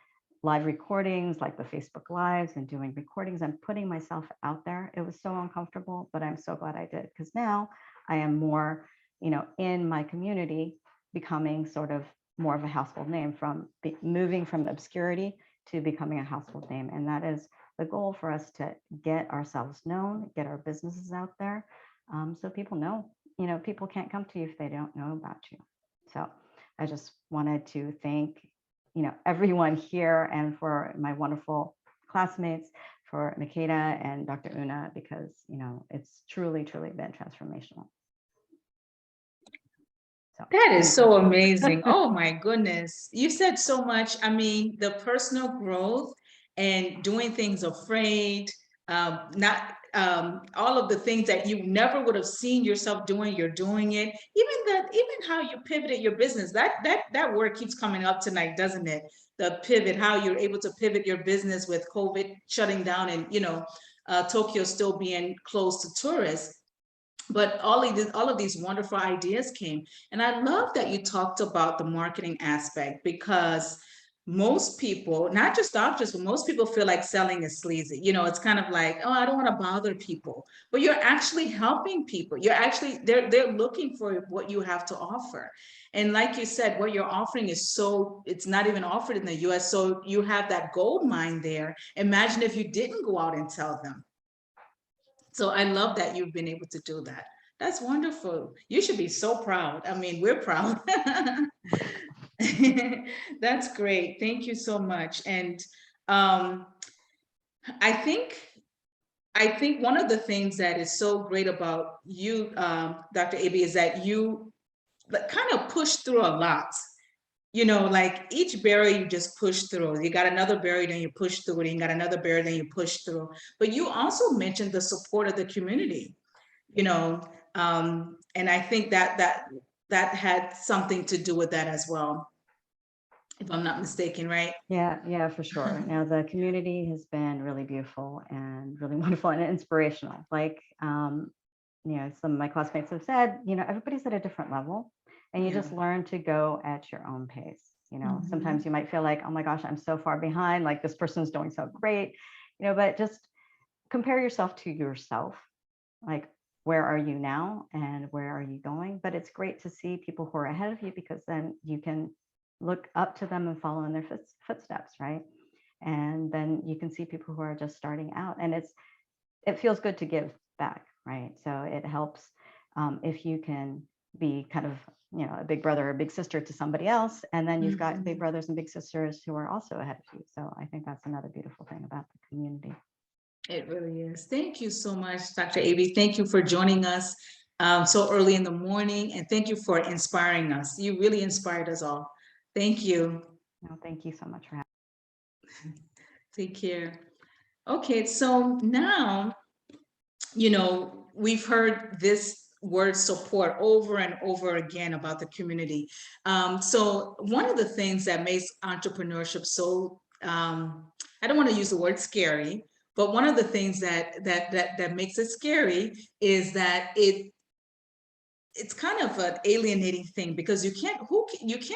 live recordings like the Facebook Lives and doing recordings and putting myself out there, it was so uncomfortable, but I'm so glad I did, because now I am more, you know, in my community, becoming sort of more of a household name, from moving from obscurity to becoming a household name. And that is the goal for us, to get ourselves known, get our businesses out there. So people know, you know, people can't come to you if they don't know about you. So I just wanted to thank, you know, everyone here, and for my wonderful classmates, for Makeda and Dr. Una, because, you know, it's truly, truly been transformational. So, That is so amazing. Oh my goodness. You said so much. I mean, the personal growth and doing things afraid, not all of the things that you never would have seen yourself doing, you're doing it. Even how you pivoted your business, that word keeps coming up tonight, doesn't it? The pivot, how you're able to pivot your business with COVID shutting down, and Tokyo still being closed to tourists. But all of these wonderful ideas came. And I love that you talked about the marketing aspect, because most people, not just doctors, but most people feel like selling is sleazy. It's kind of like, oh, I don't want to bother people. But you're actually helping people. They're looking for what you have to offer. And like you said, what you're offering is it's not even offered in the US. So you have that gold mine there. Imagine if you didn't go out and tell them. So I love that you've been able to do that. That's wonderful. You should be so proud. I mean, we're proud. That's great. Thank you so much. And I think one of the things that is so great about you, Dr. Aby, is that you kind of push through a lot. Like each barrier you just push through. You got another barrier, then you push through it. You got another barrier, then you push through. But you also mentioned the support of the community, and I think that had something to do with that as well, if I'm not mistaken, right? Yeah, for sure. Now the community has been really beautiful and really wonderful and inspirational. Like, some of my classmates have said, everybody's at a different level. And you just learn to go at your own pace. Sometimes you might feel like, oh my gosh, I'm so far behind, like this person's doing so great, but just compare yourself to yourself. Like, where are you now and where are you going? But it's great to see people who are ahead of you, because then you can look up to them and follow in their footsteps, right? And then you can see people who are just starting out, and it feels good to give back, right? So it helps if you can be kind of, a big brother or a big sister to somebody else, and then you've got big brothers and big sisters who are also ahead of you. So I think that's another beautiful thing about the community. It really is. Thank you so much, Dr. Aby. Thank you for joining us so early in the morning, and thank you for inspiring us. You really inspired us all. Thank you. No, thank you so much for having me. Take care. Okay, so now, we've heard this word support over and over again about the community. So one of the things that makes entrepreneurship so, I don't want to use the word scary, but one of the things that makes it scary is that it's kind of an alienating thing, because you can't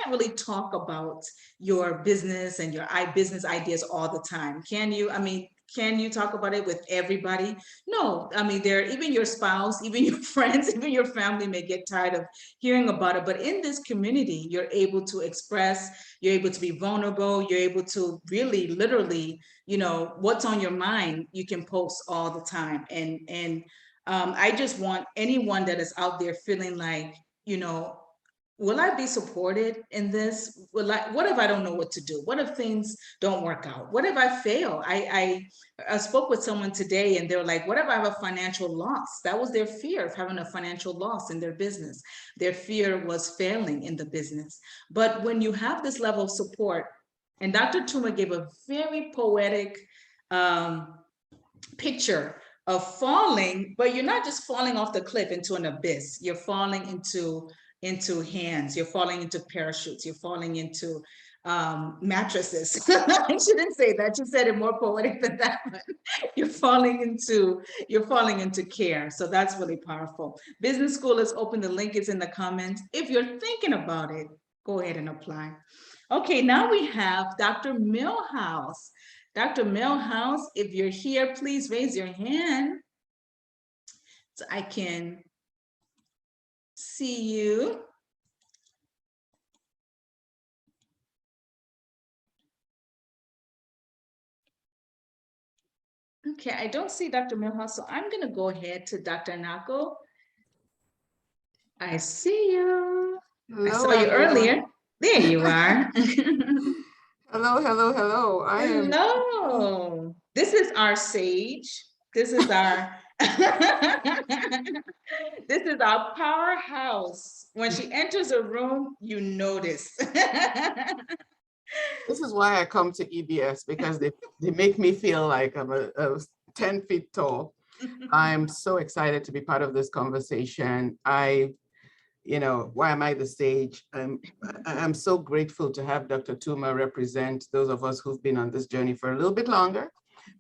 really talk about your business and your business ideas all the time, can you? I mean, can you talk about it with everybody? No, I mean, even your spouse, even your friends, even your family may get tired of hearing about it. But in this community, you're able to express, you're able to be vulnerable, you're able to really, literally, what's on your mind, you can post all the time. And I just want anyone that is out there feeling like, will I be supported in this? What if I don't know what to do? What if things don't work out? What if I fail? I spoke with someone today, and they're like, what if I have a financial loss? That was their fear, of having a financial loss in their business. Their fear was failing in the business. But when you have this level of support, and Dr. Toomer gave a very poetic picture of falling, but you're not just falling off the cliff into an abyss. You're falling into hands, you're falling into parachutes, you're falling into mattresses. I shouldn't say that. You said it more poetic than that. But you're falling into care. So that's really powerful. Business School is open. The link is in the comments. If you're thinking about it, go ahead and apply. Okay, now we have Dr. Millhouse. Dr. Millhouse, if you're here, please raise your hand so I can see you. Okay, I don't see Dr. Millhouse, so I'm going to go ahead to Dr. Nako. I see you. I saw you earlier. There you are. Hello, hello, hello. I am. Hello. This is our sage. This is our this is our powerhouse. When she enters a room, you notice. This is why I come to EBS, because they make me feel like I'm a 10 feet tall. I'm so excited to be part of this conversation. Why am I the sage? I'm so grateful to have Dr. Toomer represent those of us who've been on this journey for a little bit longer.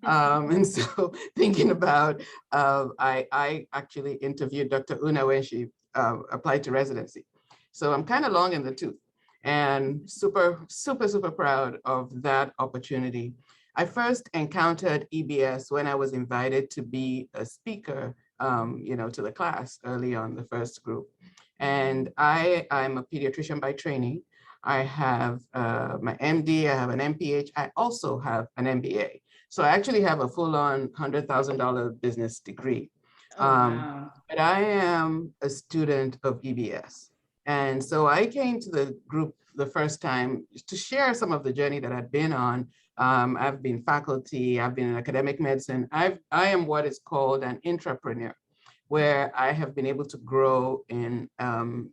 And so thinking about, I actually interviewed Dr. Una when she applied to residency. So I'm kind of long in the tooth and super, super, super proud of that opportunity. I first encountered EBS when I was invited to be a speaker, to the class early on, the first group. And I'm a pediatrician by training. I have my MD, I have an MPH, I also have an MBA. So I actually have a full-on $100,000 business degree. Oh, wow. But I am a student of EBS. And so I came to the group the first time to share some of the journey that I've been on. I've been faculty, I've been in academic medicine. I am what is called an intrapreneur, where I have been able to grow in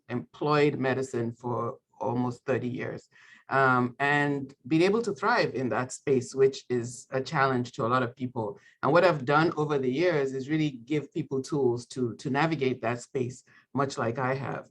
employed medicine for almost 30 years and been able to thrive in that space, which is a challenge to a lot of people. And what I've done over the years is really give people tools to navigate that space, much like I have.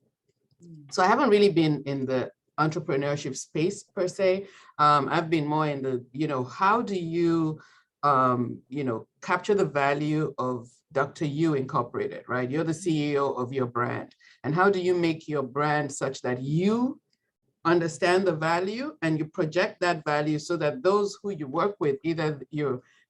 So I haven't really been in the entrepreneurship space per se. I've been more in the, how do you, capture the value of Dr. You Incorporated, right? You're the CEO of your brand. And how do you make your brand such that you understand the value and you project that value so that those who you work with, either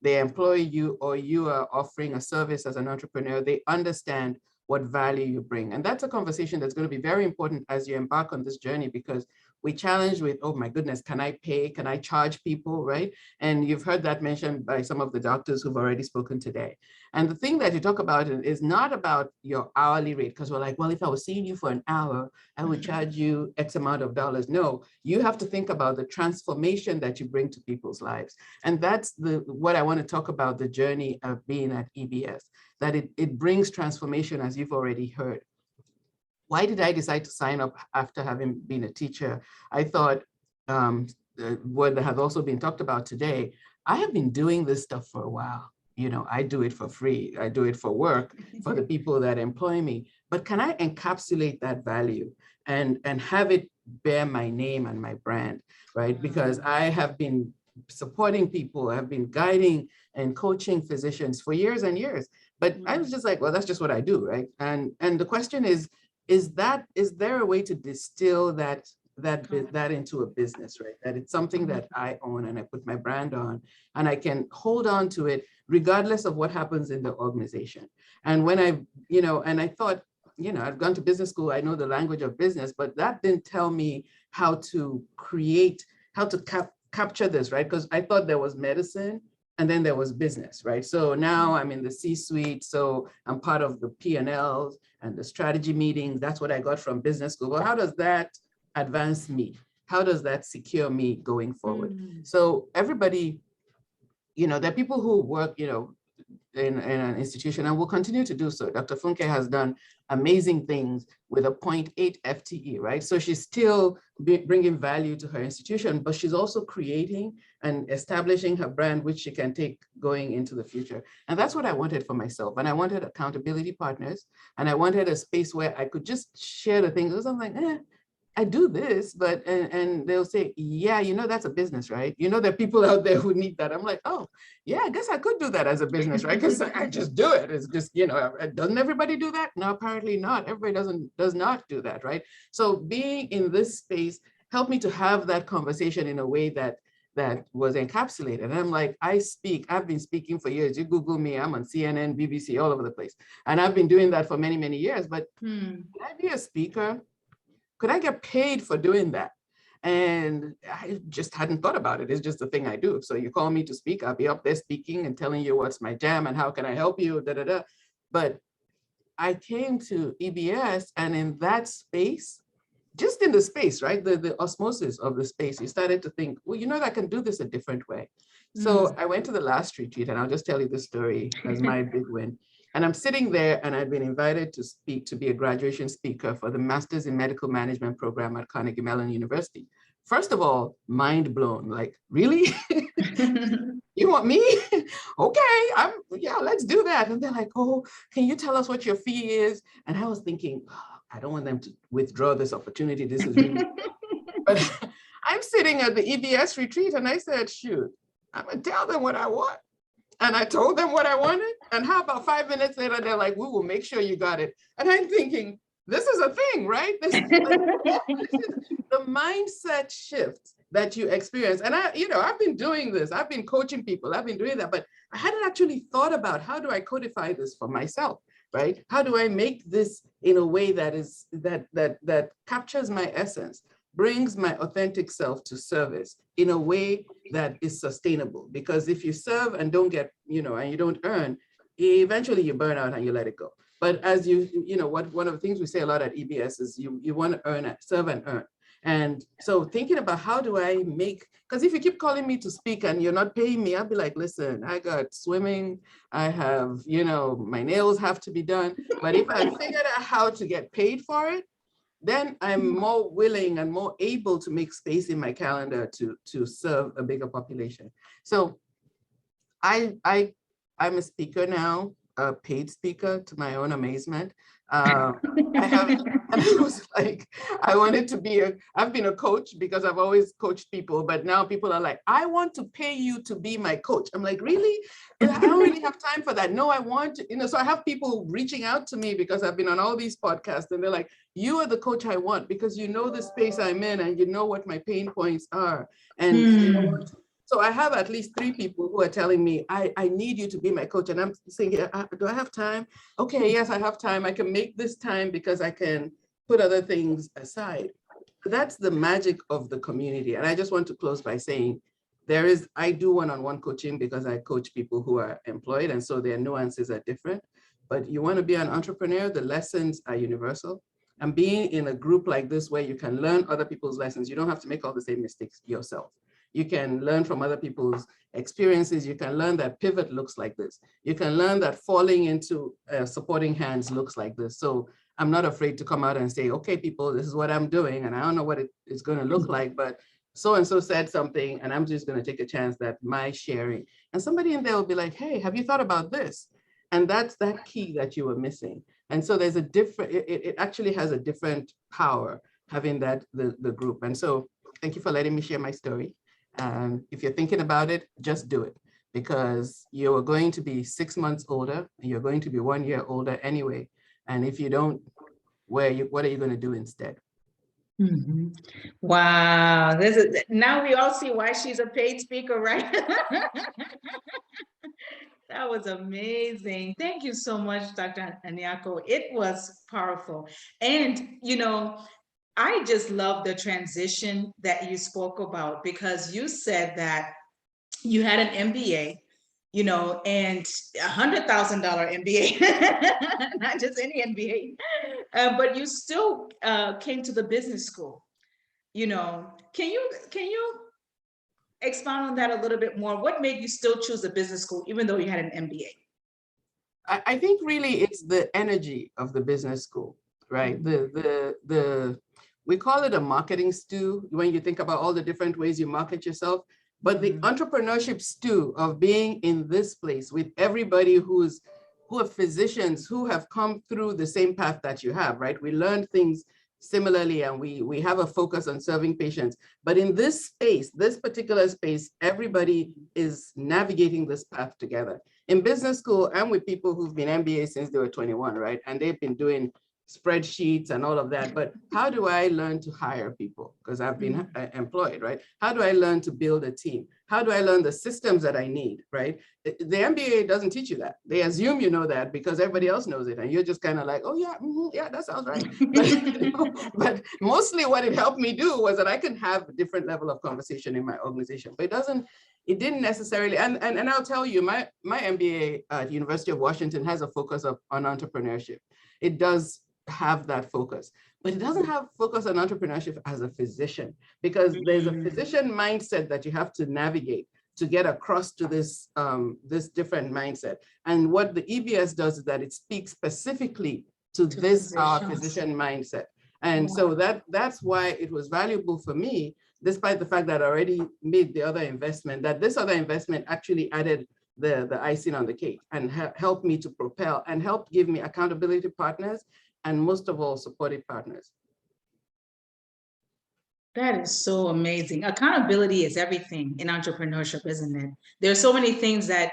they employ you or you are offering a service as an entrepreneur, they understand what value you bring. And that's a conversation that's going to be very important as you embark on this journey, because we challenge with, oh my goodness, can I pay? Can I charge people, right? And you've heard that mentioned by some of the doctors who've already spoken today. And the thing that you talk about is not about your hourly rate, because we're like, well, if I was seeing you for an hour, I would charge you X amount of dollars. No, you have to think about the transformation that you bring to people's lives. And that's what I want to talk about, the journey of being at EBS, that it brings transformation, as you've already heard. Why did I decide to sign up after having been a teacher? I thought, what has also been talked about today, I have been doing this stuff for a while. I do it for free. I do it for work, for the people that employ me. But can I encapsulate that value and have it bear my name and my brand, right? Because I have been supporting people, I've been guiding and coaching physicians for years and years. But I was just like, well, that's just what I do, right? And the question is there a way to distill that into a business, right? That it's something that I own and I put my brand on and I can hold on to it regardless of what happens in the organization. And when and I thought, I've gone to business school, I know the language of business, but that didn't tell me how to capture this, right? Because I thought there was medicine and then there was business, right? So now I'm in the C-suite, so I'm part of the P&Ls and the strategy meetings. That's what I got from business school. Well, how does that advance me? How does that secure me going forward? So everybody, there are people who work, in an institution and will continue to do so. Dr. Funke has done amazing things with a 0.8 FTE, right? So she's still bringing value to her institution, but she's also creating and establishing her brand, which she can take going into the future. And that's what I wanted for myself. And I wanted accountability partners. And I wanted a space where I could just share the things. I'm like, I do this, but, and they'll say, yeah, you know, that's a business, right? You know, there are people out there who need that. I'm like, oh, yeah, I guess I could do that as a business, right? Because I just do it. It's just, you know, doesn't everybody do that? No, apparently not. Everybody does not do that, right? So being in this space helped me to have that conversation in a way that was encapsulated. And I'm like, I've been speaking for years. You Google me, I'm on CNN, BBC, all over the place. And I've been doing that for many, many years. But can I be a speaker? Could I get paid for doing that? And I just hadn't thought about it. It's just a thing I do. So you call me to speak, I'll be up there speaking and telling you what's my jam and how can I help you, da, da, da. But I came to EBS, and in that space, just in the space, right? The osmosis of the space, you started to think, well, you know, I can do this a different way. So I went to the last retreat, and I'll just tell you the story as my big win. And I'm sitting there, and I'd been invited to speak, to be a graduation speaker for the Masters in Medical Management program at Carnegie Mellon University. First of all, mind blown, like, really? You want me? Okay, yeah, let's do that. And they're like, oh, can you tell us what your fee is? And I was thinking, oh, I don't want them to withdraw this opportunity. This is really, but I'm sitting at the EBS retreat, and I said, shoot, I'm gonna tell them what I want. And I told them what I wanted. And how about 5 minutes later, they're like, we will make sure you got it. And I'm thinking, this is a thing, right? This is the mindset shift that you experience. And I've been doing this. I've been coaching people. I've been doing that, but I hadn't actually thought about how do I codify this for myself, right? How do I make this in a way that is that captures my essence, brings my authentic self to service in a way that is sustainable? Because if you serve and don't get, and you don't earn, eventually you burn out and you let it go. But as one of the things we say a lot at EBS is you want to earn it, serve and earn. And so thinking about how do I make, because if you keep calling me to speak and you're not paying me, I'll be like, listen, I got swimming, I have, my nails have to be done. But if I figured out how to get paid for it, then I'm more willing and more able to make space in my calendar to serve a bigger population. So I'm a speaker now, a paid speaker to my own amazement. I was like, I wanted to be I've been a coach because I've always coached people, but now people are like, I want to pay you to be my coach. I'm like, really? I don't really have time for that. No, I want to, so I have people reaching out to me because I've been on all these podcasts, and they're like, you are the coach I want because you know the space I'm in and you know what my pain points are. And so I have at least 3 people who are telling me, I need you to be my coach. And I'm thinking, do I have time? Okay, yes, I have time. I can make this time because I can put other things aside. That's the magic of the community. And I just want to close by saying, I do one-on-one coaching because I coach people who are employed. And so their nuances are different. But you want to be an entrepreneur, the lessons are universal. And being in a group like this where you can learn other people's lessons, you don't have to make all the same mistakes yourself. You can learn from other people's experiences. You can learn that pivot looks like this. You can learn that falling into supporting hands looks like this. So I'm not afraid to come out and say, okay, people, this is what I'm doing. And I don't know what it's going to look like, but so-and-so said something, and I'm just going to take a chance that my sharing. And somebody in there will be like, hey, have you thought about this? And that's that key that you were missing. And so there's a different, it actually has a different power having that, the group. And so thank you for letting me share my story. If you're thinking about it, just do it, because you're going to be 6 months older, and you're going to be 1 year older anyway. And if you don't, what are you going to do instead? Wow, now we all see why she's a paid speaker, right? That was amazing. Thank you so much, Dr. Minako. It was powerful. And, I just love the transition that you spoke about, because you said that you had an MBA, and $100,000 MBA, not just any MBA, but you still came to the business school. Can you expound on that a little bit more? What made you still choose a business school, even though you had an MBA? I think really it's the energy of the business school, right? We call it a marketing stew when you think about all the different ways you market yourself, but the entrepreneurship stew of being in this place with everybody who are physicians who have come through the same path that you have, right? We learn things similarly, and we have a focus on serving patients. But in this space, this particular space, everybody is navigating this path together. In business school, I'm with people who've been MBA since they were 21, right? And they've been doing spreadsheets and all of that. But how do I learn to hire people? Because I've been employed, right? How do I learn to build a team? How do I learn the systems that I need, right? The MBA doesn't teach you that. They assume you know that because everybody else knows it. And you're just kind of like, oh yeah, yeah, that sounds right. But mostly what it helped me do was that I can have a different level of conversation in my organization. But it didn't necessarily, and I'll tell you, my MBA at University of Washington has a focus on entrepreneurship. It does have that focus, but it doesn't have focus on entrepreneurship as a physician, because there's a physician mindset that you have to navigate to get across to this this different mindset. And what the EBS does is that it speaks specifically to this physician mindset. And so that's why it was valuable for me, despite the fact that I already made the other investment, that this other investment actually added the icing on the cake and helped me to propel and helped give me accountability partners, and most of all, supportive partners. That is so amazing. Accountability is everything in entrepreneurship, isn't it? There's so many things and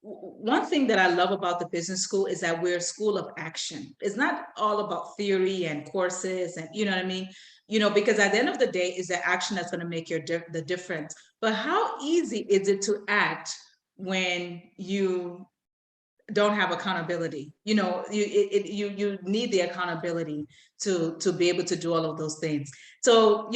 one thing that I love about the business school is that we're a school of action. It's not all about theory and courses and, you know what I mean? Because at the end of the day, is the action that's going to make the difference. But how easy is it to act when you don't have accountability? You need the accountability to be able to do all of those things. So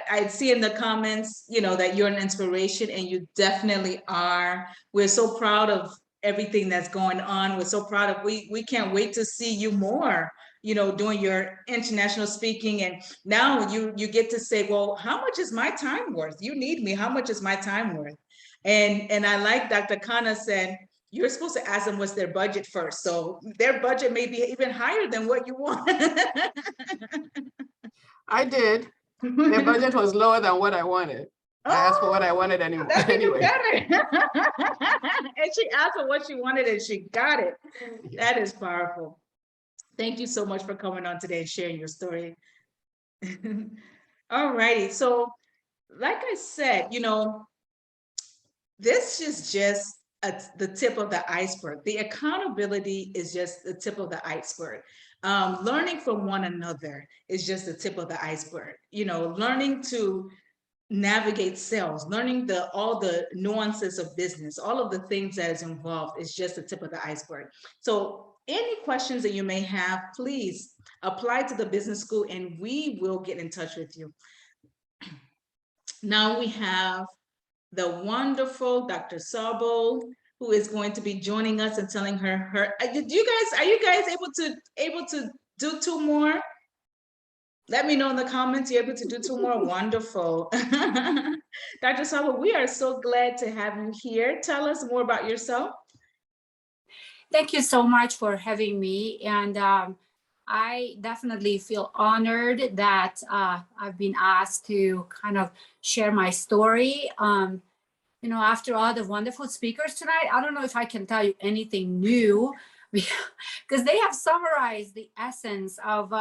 I see in the comments that you're an inspiration, and you definitely are. We're so proud of everything that's going on. We're so proud of we can't wait to see you more doing your international speaking. And now you get to say, well, how much is my time worth? You need me. How much is my time worth? And I like Dr. Khanna said, you're supposed to ask them what's their budget first. So their budget may be even higher than what you want. I did. Their budget was lower than what I wanted. I asked for what I wanted anyway. That's even better. And she asked for what she wanted and she got it. Yeah. That is powerful. Thank you so much for coming on today and sharing your story. All righty. So like I said, this is just the tip of the iceberg. The accountability is just the tip of the iceberg. Learning from one another is just the tip of the iceberg. Learning to navigate sales, learning all the nuances of business, all of the things that is involved is just the tip of the iceberg. So any questions that you may have, please apply to the business school and we will get in touch with you. Now we have the wonderful Dr. Sabo, who is going to be joining us and telling her. Are you guys able to do 2 more? Let me know in the comments. You're able to do 2 more. Wonderful. Dr. Sabo, we are so glad to have you here. Tell us more about yourself. Thank you so much for having me. And I definitely feel honored that I've been asked to kind of share my story. After all the wonderful speakers tonight, I don't know if I can tell you anything new because they have summarized the essence of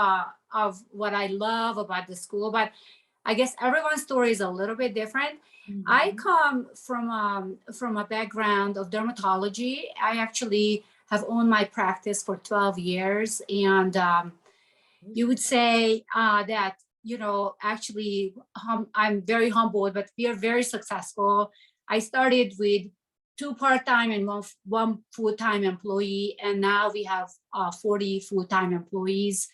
what I love about the school. But I guess everyone's story is a little bit different. Mm-hmm. I come from a background of dermatology. I actually have owned my practice for 12 years. And you would say that, actually, I'm very humbled, but we are very successful. I started with 2 part-time and 1 full-time employee, and now we have 40 full-time employees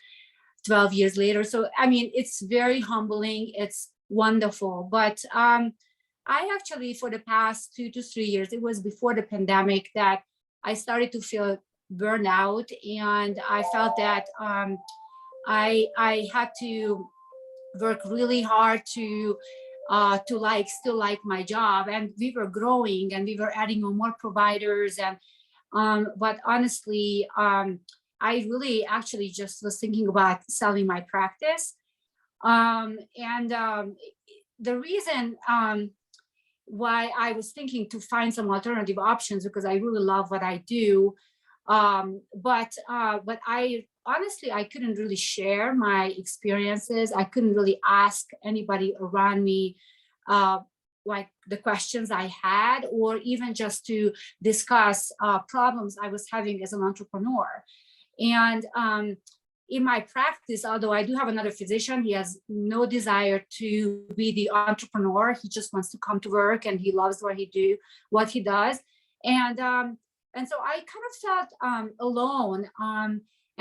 12 years later. So, I mean, it's very humbling. It's wonderful. But I actually, for the past 2 to 3 years, it was before the pandemic that I started to feel burnout, and I felt that I had to work really hard to still like my job, and we were growing and we were adding on more providers, and but honestly I really actually just was thinking about selling my practice, the reason why I was thinking to find some alternative options, because I really love what I do, but I honestly, I couldn't really share my experiences. I couldn't really ask anybody around me like the questions I had, or even just to discuss problems I was having as an entrepreneur. And in my practice, although I do have another physician, he has no desire to be the entrepreneur. He just wants to come to work, and he loves what he does. And so I kind of felt alone.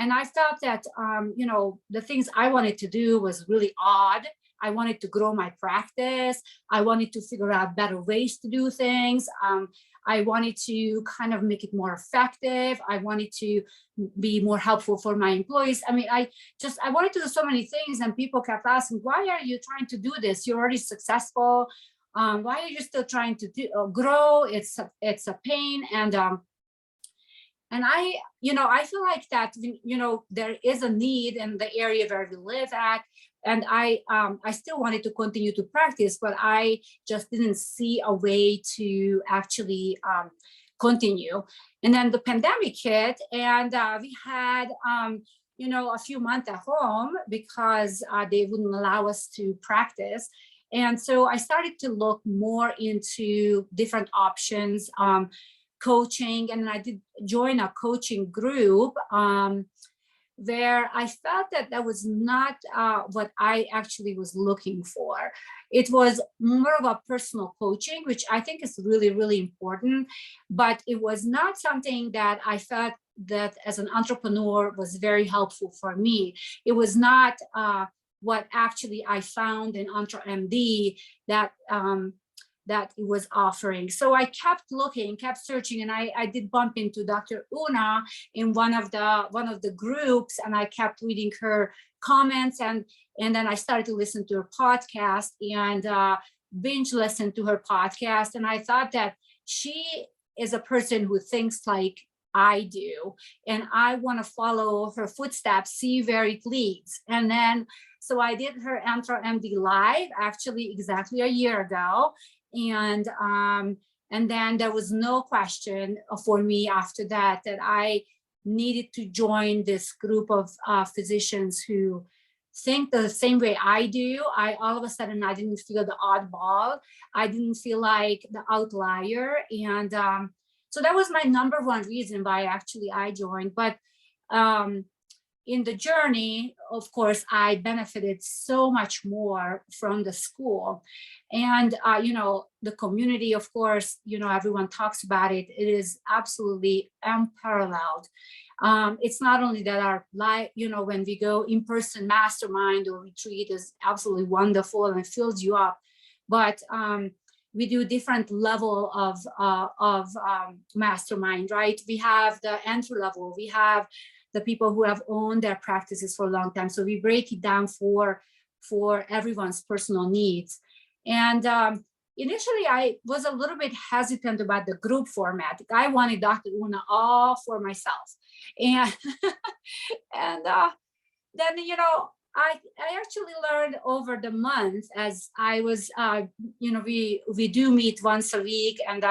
And I felt that, you know, the things I wanted to do was really odd. I wanted to grow my practice. I wanted to figure out better ways to do things. I wanted to kind of make it more effective. I wanted to be more helpful for my employees. I mean, I wanted to do so many things, and people kept asking, why are you trying to do this? You're already successful. Why are you still trying to grow? It's a pain. And I, you know, I feel like that, you know, there is a need in the area where we live at. And I still wanted to continue to practice, but I just didn't see a way to actually continue. And then the pandemic hit, and we had, you know, a few months at home because they wouldn't allow us to practice. And so I started to look more into different options, coaching, and I did join a coaching group where I felt that was not what I actually was looking for. It was more of a personal coaching, which I think is really, really important, but it was not something that I felt that as an entrepreneur was very helpful for me. It was not what actually I found in EntreMD that it was offering. So I kept looking, kept searching, and I did bump into Dr. Una in one of the groups, and I kept reading her comments, and then I started to listen to her podcast and binge listen to her podcast. And I thought that she is a person who thinks like I do, and I want to follow her footsteps, see where it leads. And then, so I did her EntreMD Live, actually exactly a year ago. And then there was no question for me after that I needed to join this group of physicians who think the same way I do. All of a sudden, I didn't feel the oddball. I didn't feel like the outlier. And so that was my number one reason why actually I joined. But in the journey, of course, I benefited so much more from the school. And, you know, the community, of course, you know, everyone talks about it. It is absolutely unparalleled. It's not only that our life, you know, when we go in-person mastermind or retreat is absolutely wonderful and it fills you up, but we do different level of mastermind, right? We have the entry level, we have the people who have owned their practices for a long time. So we break it down for everyone's personal needs. And initially I was a little bit hesitant about the group format. I wanted Dr. Una all for myself. And, and then, you know, I actually learned over the month as I was, you know, we do meet once a week. And,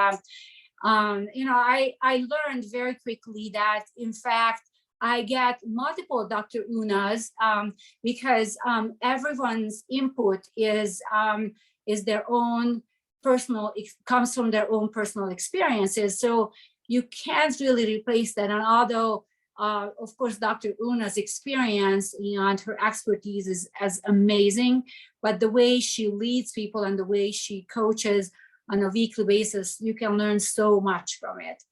you know, I learned very quickly that, in fact, I get multiple Dr. Unas because everyone's input is their own personal, comes from their own personal experiences. So you can't really replace that. And although, of course, Dr. Una's experience and her expertise is as amazing, but the way she leads people and the way she coaches on a weekly basis, you can learn so much from it.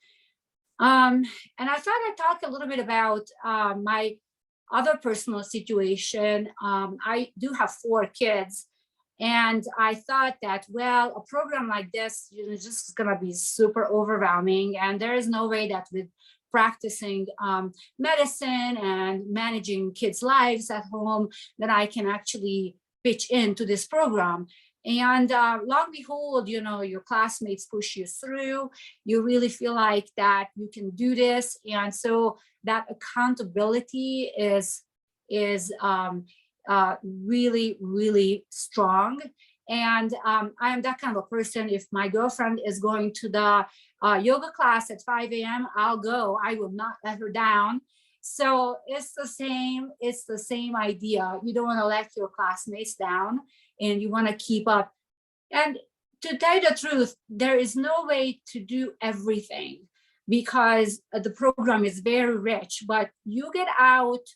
And I thought I'd talk a little bit about my other personal situation. I do have 4 kids, and I thought that, well, a program like this, you know, just gonna be super overwhelming, and there is no way that with practicing medicine and managing kids' lives at home that I can actually pitch into this program. And lo and behold, you know, your classmates push you through. You really feel like that you can do this. And so that accountability is really, really strong. And I am that kind of a person. If my girlfriend is going to the yoga class at 5 a.m., I'll go. I will not let her down. So it's the same idea. You don't want to let your classmates down, and you want to keep up. And to tell you the truth, there is no way to do everything because the program is very rich, but you get out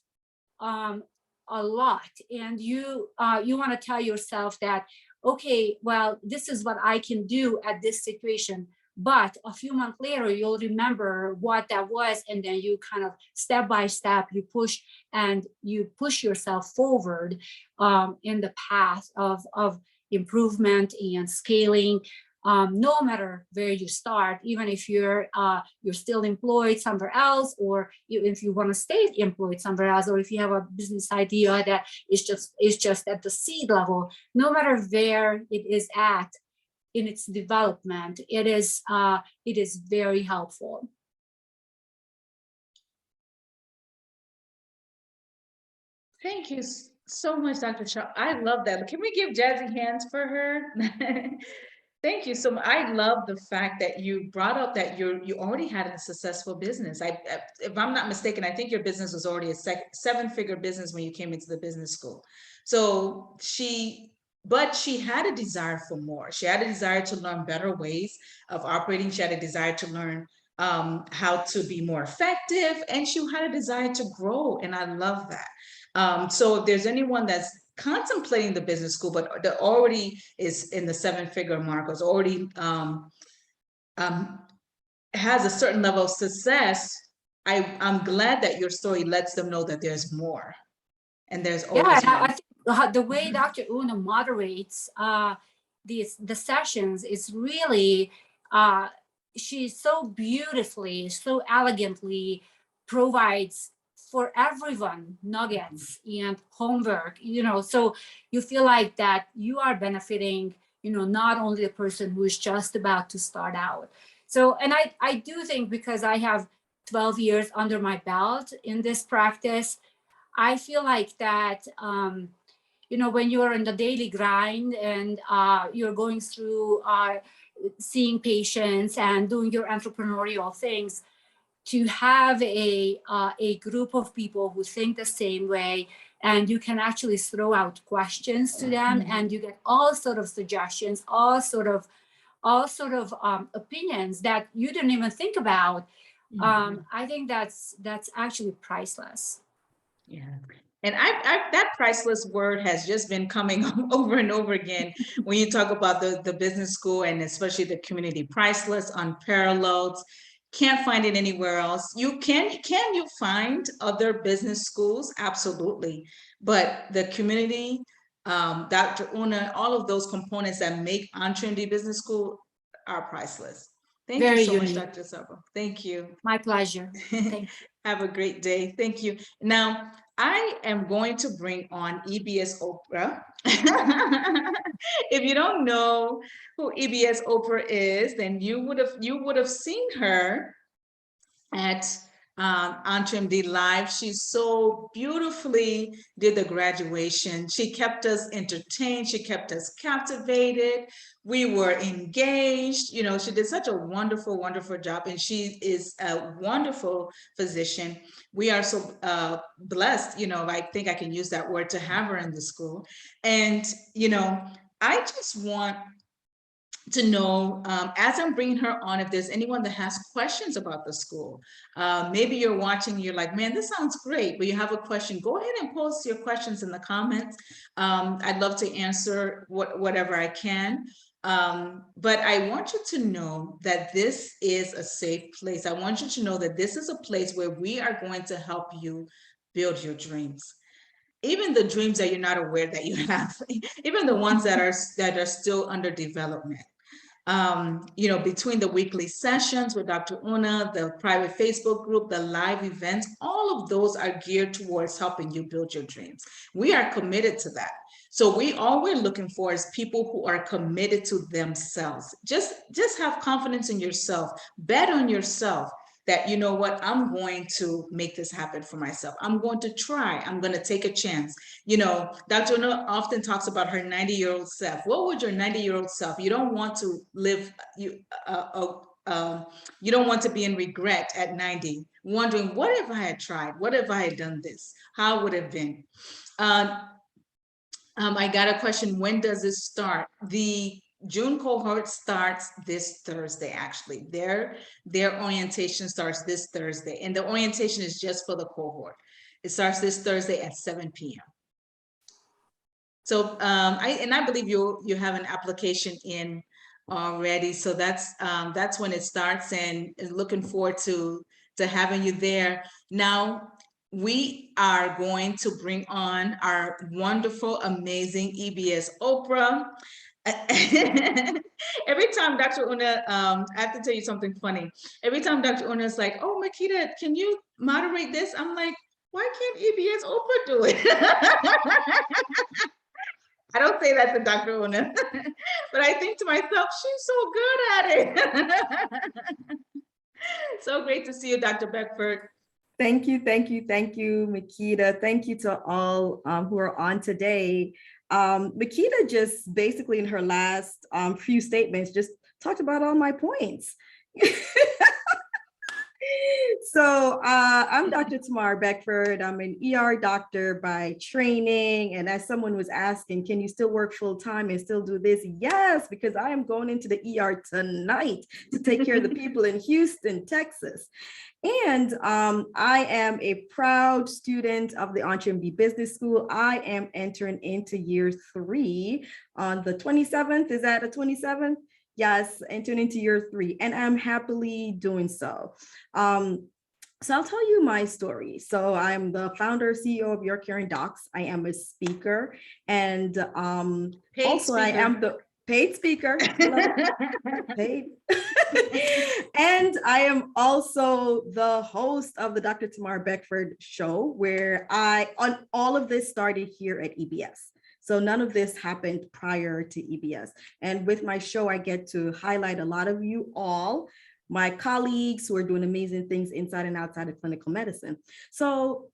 a lot, and you want to tell yourself that, okay, well, this is what I can do at this situation. But a few months later, you'll remember what that was, and then you kind of step by step, you push yourself forward in the path of improvement and scaling. No matter where you start, even if you're still employed somewhere else, or if you want to stay employed somewhere else, or if you have a business idea that is just at the seed level, no matter where it is at in its development, it is very helpful. Thank you so much, Dr. Shaw. I love that. Can we give Jazzy hands for her? Thank you so much. I love the fact that you brought up that you already had a successful business. If I'm not mistaken, I think your business was already a seven-figure business when you came into the business school. So but she had a desire for more. She had a desire to learn better ways of operating. She had a desire to learn how to be more effective, and she had a desire to grow. And I love that. So if there's anyone that's contemplating the business school, but that already is in the seven-figure mark, or already has a certain level of success, I'm glad that your story lets them know that there's more, and there's always more. I think the way Dr. Una moderates the sessions is really, she's so beautifully, so elegantly provides for everyone nuggets and homework, so you feel like that you are benefiting, not only the person who is just about to start out. So, and I do think, because I have 12 years under my belt in this practice, I feel like that, when you're in the daily grind and you're going through seeing patients and doing your entrepreneurial things, to have a group of people who think the same way, and you can actually throw out questions to them, and you get all sort of suggestions, all sort of opinions that you didn't even think about. I think that's actually priceless. Yeah. And that priceless word has just been coming over and over again when you talk about the business school, and especially the community. Priceless, unparalleled. Can't find it anywhere else. Can you find other business schools? Absolutely. But the community, Dr. Una, all of those components that make EntreMD Business School are priceless. Thank you so much, Dr. Sabo. Thank you. My pleasure. Thank you. Have a great day. Thank you. Now, I am going to bring on EBS Oprah. If you don't know who EBS Oprah is, then you would have seen her at EntreMD Live. She so beautifully did the graduation. She kept us entertained. She kept us captivated. We were engaged. She did such a wonderful, wonderful job. And she is a wonderful physician. We are so blessed, I think I can use that word, to have her in the school. And, I just want to know, as I'm bringing her on, if there's anyone that has questions about the school. Maybe you're watching, you're like, man, this sounds great, but you have a question, go ahead and post your questions in the comments. I'd love to answer whatever I can. But I want you to know that this is a safe place. I want you to know that this is a place where we are going to help you build your dreams. Even the dreams that you're not aware that you have, even the ones that are still under development. Between the weekly sessions with Dr. Una, the private Facebook group, the live events, all of those are geared towards helping you build your dreams. We are committed to that. So all we're looking for is people who are committed to themselves. Just have confidence in yourself, bet on yourself, that, you know what, I'm going to make this happen for myself. I'm going to try. I'm going to take a chance. Dr. Una often talks about her 90-year-old self. What would your 90-year-old self? You don't want to live, you don't want to be in regret at 90. wondering, what if I had tried? What if I had done this? How would it have been? I got a question, when does it start? The June cohort starts this Thursday, actually. Their orientation starts this Thursday, and the orientation is just for the cohort. It starts this Thursday at 7 p.m. So I believe you have an application in already. So that's when it starts, and looking forward to having you there. Now, we are going to bring on our wonderful, amazing EBS Oprah. Every time Dr. Una, I have to tell you something funny. Every time Dr. Una is like, "Oh, Makita, can you moderate this?" I'm like, "Why can't EBS Oprah do it?" I don't say that to Dr. Una, but I think to myself, she's so good at it. So great to see you, Dr. Beckford. Thank you, Makita. Thank you to all who are on today. Makita just basically in her last few statements just talked about all my points. So I'm Dr. Toomer Beckford. I'm an ER doctor by training. And as someone was asking, can you still work full time and still do this? Yes, because I am going into the ER tonight to take care of the people in Houston, Texas. And I am a proud student of the EntreMD Business School. I am entering into year 3 on the 27th. Is that the 27th? Yes, entering into year 3, and I'm happily doing so. So I'll tell you my story. So I'm the founder, CEO of Your Caring Docs. I am a speaker, and also I am the paid speaker. Paid. And I am also the host of the Dr. Toomer Beckford show, where all of this started here at EBS. So none of this happened prior to EBS. And with my show, I get to highlight a lot of you all, my colleagues who are doing amazing things inside and outside of clinical medicine. So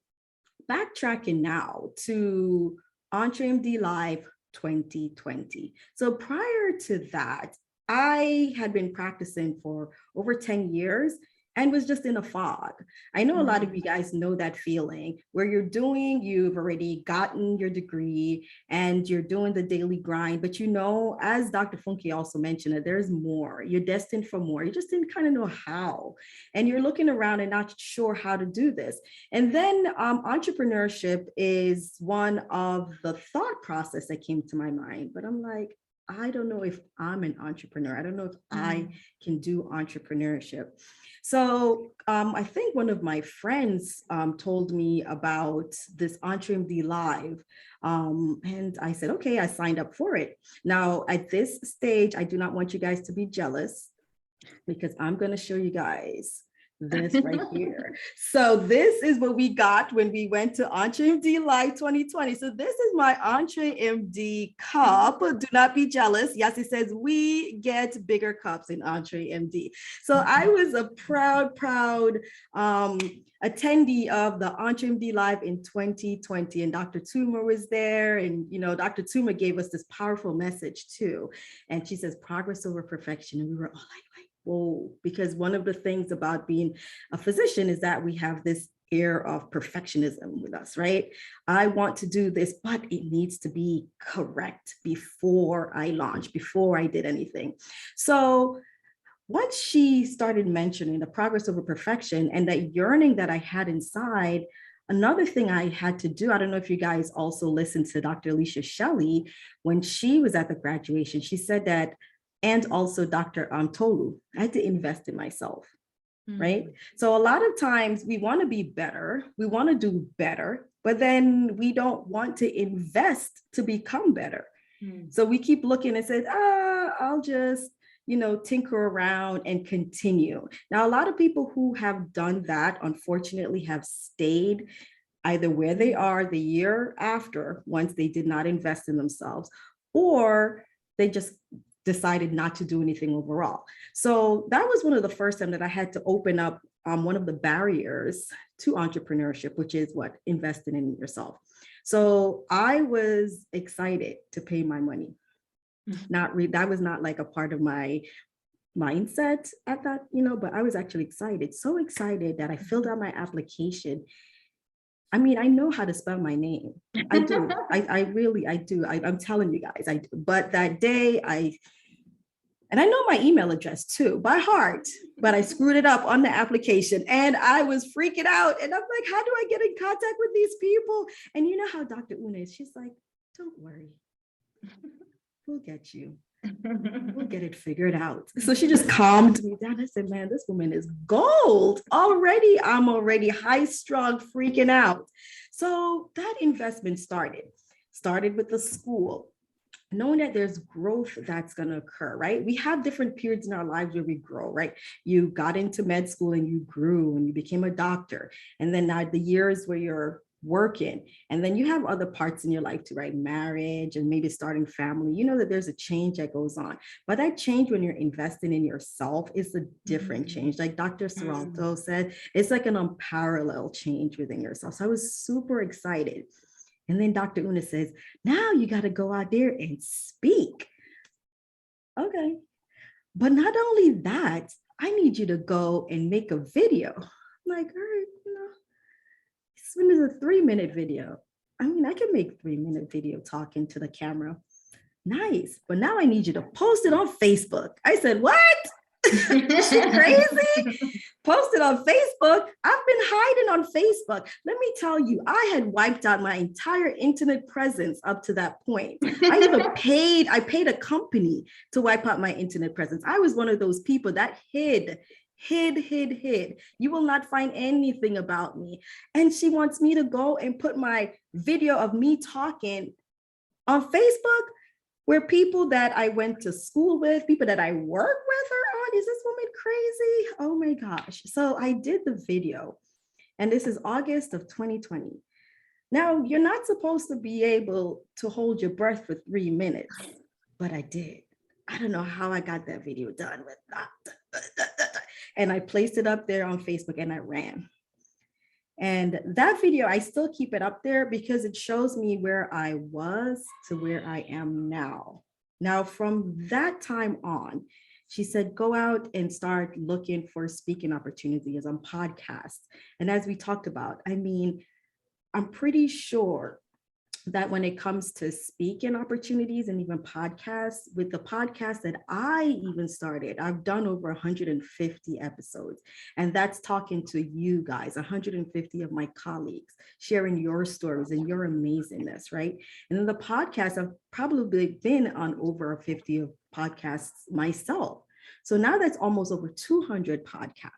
backtracking now to EntreMD Live 2020. So prior to that, I had been practicing for over 10 years and was just in a fog. I know a lot of you guys know that feeling where you've already gotten your degree and you're doing the daily grind, but you know, as Dr. Funke also mentioned, that there's more, you're destined for more. You just didn't kind of know how, and you're looking around and not sure how to do this. And then entrepreneurship is one of the thought process that came to my mind, but I'm like, I don't know if I'm an entrepreneur. I don't know if I can do entrepreneurship. So I think one of my friends told me about this EntreMD Live. And I said, okay, I signed up for it. Now, at this stage, I do not want you guys to be jealous because I'm going to show you guys this right here. So this is what we got when we went to EntreMD Live 2020. So this is my EntreMD cup. Do not be jealous. Yes, it says we get bigger cups in EntreMD. So I was a proud attendee of the EntreMD Live in 2020, and Dr. Toomer was there, and you know, Dr. Toomer gave us this powerful message too, and she says progress over perfection, and we were all like, whoa, because one of the things about being a physician is that we have this air of perfectionism with us, right? I want to do this, but it needs to be correct before I launch, before I did anything. So once she started mentioning the progress over perfection and that yearning that I had inside, another thing I had to do, I don't know if you guys also listened to Dr. Alicia Shelley, when she was at the graduation, she said that, and also Dr. Tolu, I had to invest in myself, right? So a lot of times we want to be better, we want to do better, but then we don't want to invest to become better. So we keep looking and say, I'll just, you know, tinker around and continue. Now, a lot of people who have done that, unfortunately, have stayed either where they are the year after, once they did not invest in themselves, or they just decided not to do anything overall. So that was one of the first time that I had to open up one of the barriers to entrepreneurship, which is what? Investing in yourself. So I was excited to pay my money. That was not like a part of my mindset at that, but I was actually excited, so excited that I filled out my application. I mean, I know how to spell my name. I do. I really do. I'm telling you guys, I do. But that day and I know my email address too by heart, but I screwed it up on the application and I was freaking out. And I'm like, how do I get in contact with these people? And you know how Dr. Una is, she's like, don't worry, we'll get you. We'll get it figured out. So she just calmed me down. I said, man, this woman is gold already. I'm already high strung, freaking out. So that investment started with the school, knowing that there's growth that's going to occur, right? We have different periods in our lives where we grow, right? You got into med school and you grew and you became a doctor. And then now the years where you're working, and then you have other parts in your life too, right? Marriage and maybe starting family. You know that there's a change that goes on, but that change when you're investing in yourself is a different change. Like Dr. Seralto said, it's like an unparalleled change within yourself. So I was super excited. And then Dr. Una says, now you got to go out there and speak. Okay. But not only that, I need you to go and make a video. I'm like, all right, this one is a 3-minute video. I mean, I can make 3-minute video talking to the camera. Nice. But now I need you to post it on Facebook. I said, what? Is she crazy? Post it on Facebook. I've been hiding on Facebook. Let me tell you, I had wiped out my entire internet presence up to that point. I paid a company to wipe out my internet presence. I was one of those people that hid. You will not find anything about me. And she wants me to go and put my video of me talking on Facebook, where people that I went to school with, people that I work with are on. Is this woman crazy? Oh my gosh. So I did the video, and this is August of 2020. Now, you're not supposed to be able to hold your breath for 3 minutes, but I did. I don't know how I got that video done with that. And I placed it up there on Facebook and I ran. And that video, I still keep it up there because it shows me where I was to where I am now. Now, from that time on, she said, go out and start looking for speaking opportunities on podcasts. And as we talked about, I mean, I'm pretty sure that when it comes to speaking opportunities and even podcasts, with the podcast that I even started, I've done over 150 episodes. And that's talking to you guys, 150 of my colleagues, sharing your stories and your amazingness, right? And then the podcast, I've probably been on over 50 of podcasts myself. So now that's almost over 200 podcasts.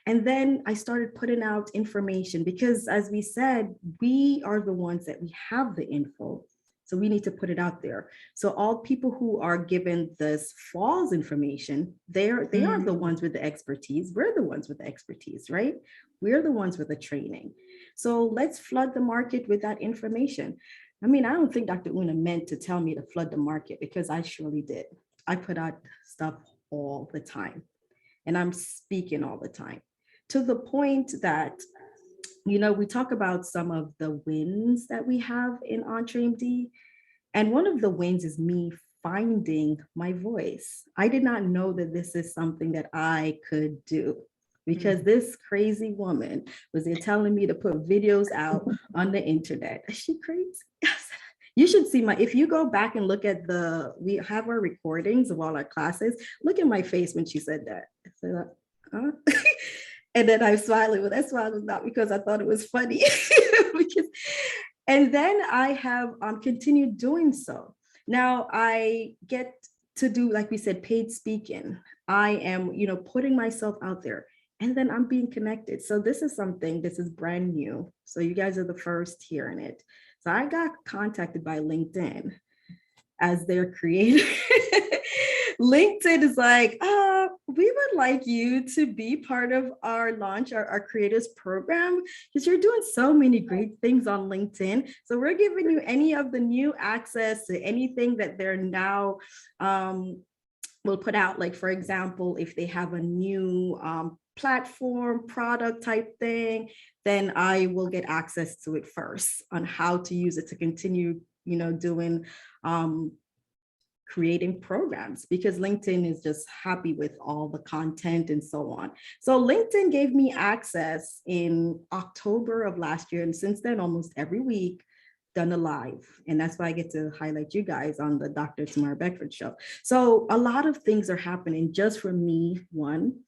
And then I started putting out information because, as we said, we are the ones that we have the info. So we need to put it out there. So all people who are given this false information, they are the ones with the expertise. We're the ones with the expertise, right? We're the ones with the training. So let's flood the market with that information. I mean, I don't think Dr. Una meant to tell me to flood the market, because I surely did. I put out stuff all the time, and I'm speaking all the time, to the point that, you know, we talk about some of the wins that we have in EntreMD. And one of the wins is me finding my voice. I did not know that this is something that I could do, because this crazy woman was there telling me to put videos out on the internet. Is she crazy? You should see if you go back and look at we have our recordings of all our classes. Look at my face when she said that. I said, huh? And then I'm smiling. Well, that smile was not because I thought it was funny. And then I have continued doing so. Now I get to do, like we said, paid speaking. I am, putting myself out there, and then I'm being connected. So this is brand new. So you guys are the first hearing it. So I got contacted by LinkedIn as their creator. LinkedIn is like, we would like you to be part of our launch, our creators program, because you're doing so many great things on LinkedIn. So we're giving you any of the new access to anything that they're now will put out. Like, for example, if they have a new platform product type thing, then I will get access to it first on how to use it to continue, doing creating programs because LinkedIn is just happy with all the content and so on. So LinkedIn gave me access in October of last year. And since then, almost every week, done a live. And that's why I get to highlight you guys on the Dr. Toomer Beckford show. So a lot of things are happening just for me. One,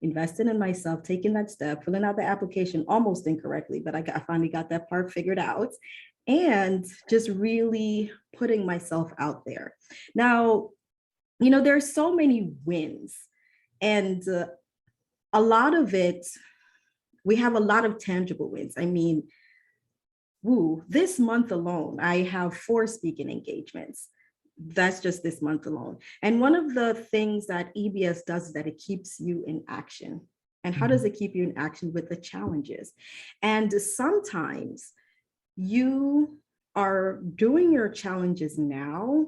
investing in myself, taking that step, filling out the application almost incorrectly, but I finally got that part figured out, and just really putting myself out there. Now, you know, there's so many wins, and a lot of it, we have a lot of tangible wins. I mean, this month alone, I have 4 speaking engagements. That's just this month alone. And one of the things that EBS does is that it keeps you in action. And how does it keep you in action? With the challenges. And sometimes you are doing your challenges now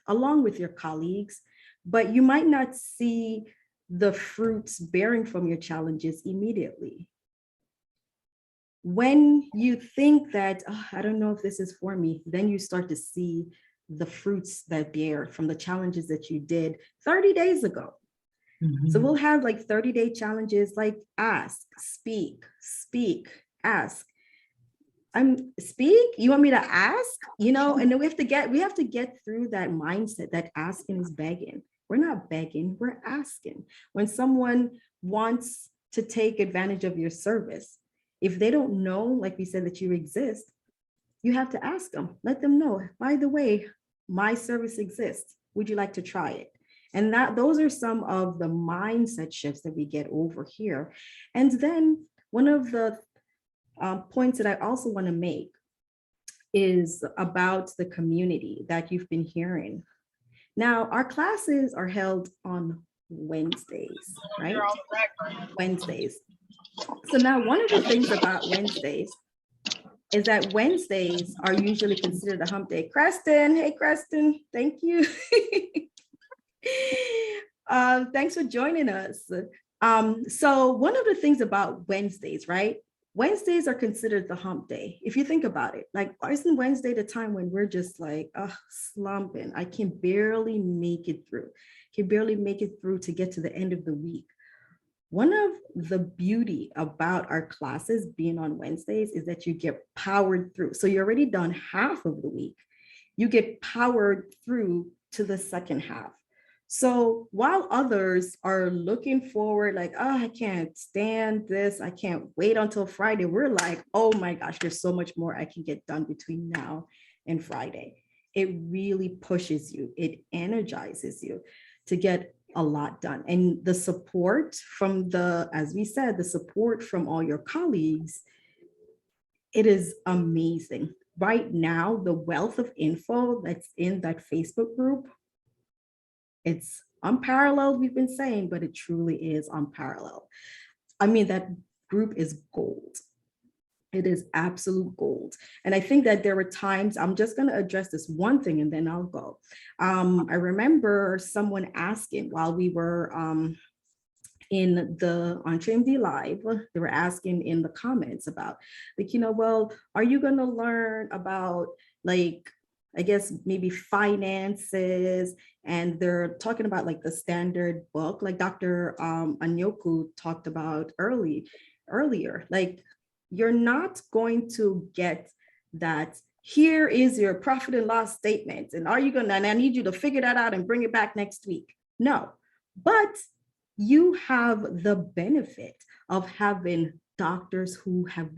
along with your colleagues, but you might not see the fruits bearing from your challenges immediately. When you think that, oh, I don't know if this is for me, then you start to see the fruits that bear from the challenges that you did 30 days ago. So we'll have like 30-day challenges, like ask, speak, ask. Speak, you want me to ask? You know, and then we have to get through that mindset that asking is begging. We're not begging, we're asking. When someone wants to take advantage of your service, if they don't know, like we said, that you exist, you have to ask them, let them know, by the way, my service exists. Would you like to try it? And those are some of the mindset shifts that we get over here. And then one of the points that I also want to make is about the community that you've been hearing. Now, our classes are held on Wednesdays, right? Wednesdays. So now one of the things about Wednesdays is that Wednesdays are usually considered a hump day. Creston, hey Creston, thank you. Thanks for joining us. So one of the things about Wednesdays, right? Wednesdays are considered the hump day. If you think about it, like, isn't Wednesday the time when we're just like, slumping? I can barely make it through. To get to the end of the week. One of the beauty about our classes being on Wednesdays is that you get powered through. So you're already done half of the week. You get powered through to the second half. So while others are looking forward, like, oh, I can't stand this, I can't wait until Friday, we're like, oh my gosh, there's so much more I can get done between now and Friday. It really pushes you, it energizes you to get a lot done. And the support from as we said, the support from all your colleagues, it is amazing. Right now, the wealth of info that's in that Facebook group, it's unparalleled, we've been saying, but it truly is unparalleled. I mean, that group is gold. It is absolute gold. And I think that there were times, I'm just going to address this one thing and then I'll go. I remember someone asking while we were in the EntreMD Live, they were asking in the comments about, like, well, are you going to learn about, like, I guess maybe finances, and they're talking about like the standard book, like Dr. Anyoku talked about earlier, like, you're not going to get that, here is your profit and loss statement, and and I need you to figure that out and bring it back next week. No, but you have the benefit of having doctors who have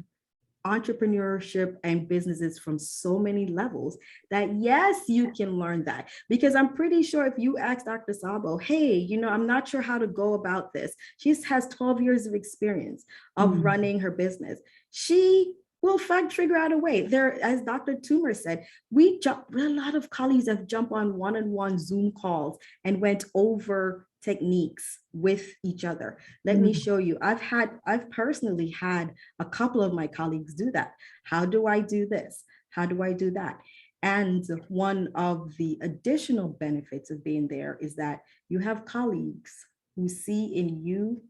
entrepreneurship and businesses from so many levels that, yes, you can learn that. Because I'm pretty sure if you ask Dr. Sabo, hey, I'm not sure how to go about this. She has 12 years of experience of running her business. She will figure out a way. There, as Dr. Toomer said, a lot of colleagues have jumped on one-on-one Zoom calls and went over techniques with each other. Let me show you. I've personally had a couple of my colleagues do that. How do I do this? How do I do that? And one of the additional benefits of being there is that you have colleagues who see in you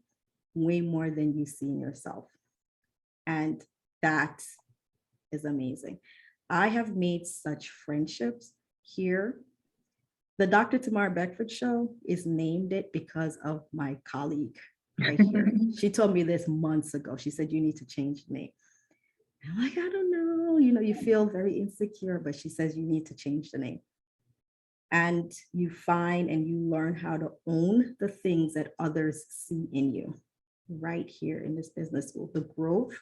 way more than you see in yourself. And that is amazing. I have made such friendships here. The Dr. Tamar Beckford Show is named it because of my colleague right here. She told me this months ago. She said, you need to change the name. I'm like, I don't know. You know, you feel very insecure, but she says you need to change the name. And you find and you learn how to own the things that others see in you right here in this business school. The growth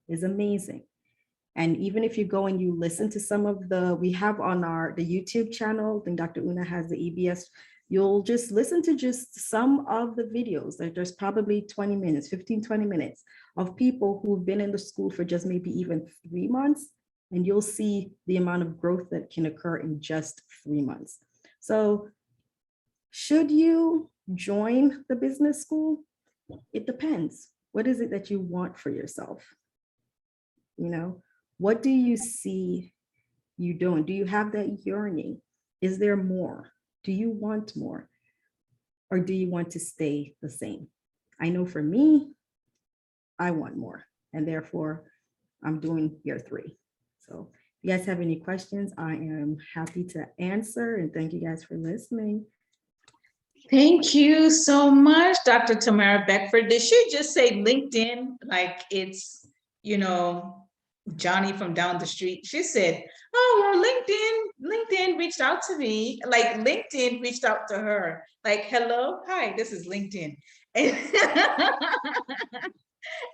is amazing. And even if you go and you listen to some of we have on the YouTube channel, I think Dr. Una has the EBS, you'll just listen to just some of the videos. There's probably 20 minutes, 15, 20 minutes of people who've been in the school for just maybe even 3 months, and you'll see the amount of growth that can occur in just 3 months. So should you join the business school? It depends. What is it that you want for yourself? You know, what do you see you doing? Do you have that yearning? Is there more? Do you want more? Or do you want to stay the same? I know for me, I want more, and therefore I'm doing year 3. So if you guys have any questions, I am happy to answer, and thank you guys for listening. Thank you so much, Dr. Tamara Beckford. Did she just say LinkedIn like it's, you know, Johnny from down the street? She said, oh, well, LinkedIn reached out to me. Like LinkedIn reached out to her. Like, hello, hi, this is LinkedIn. And,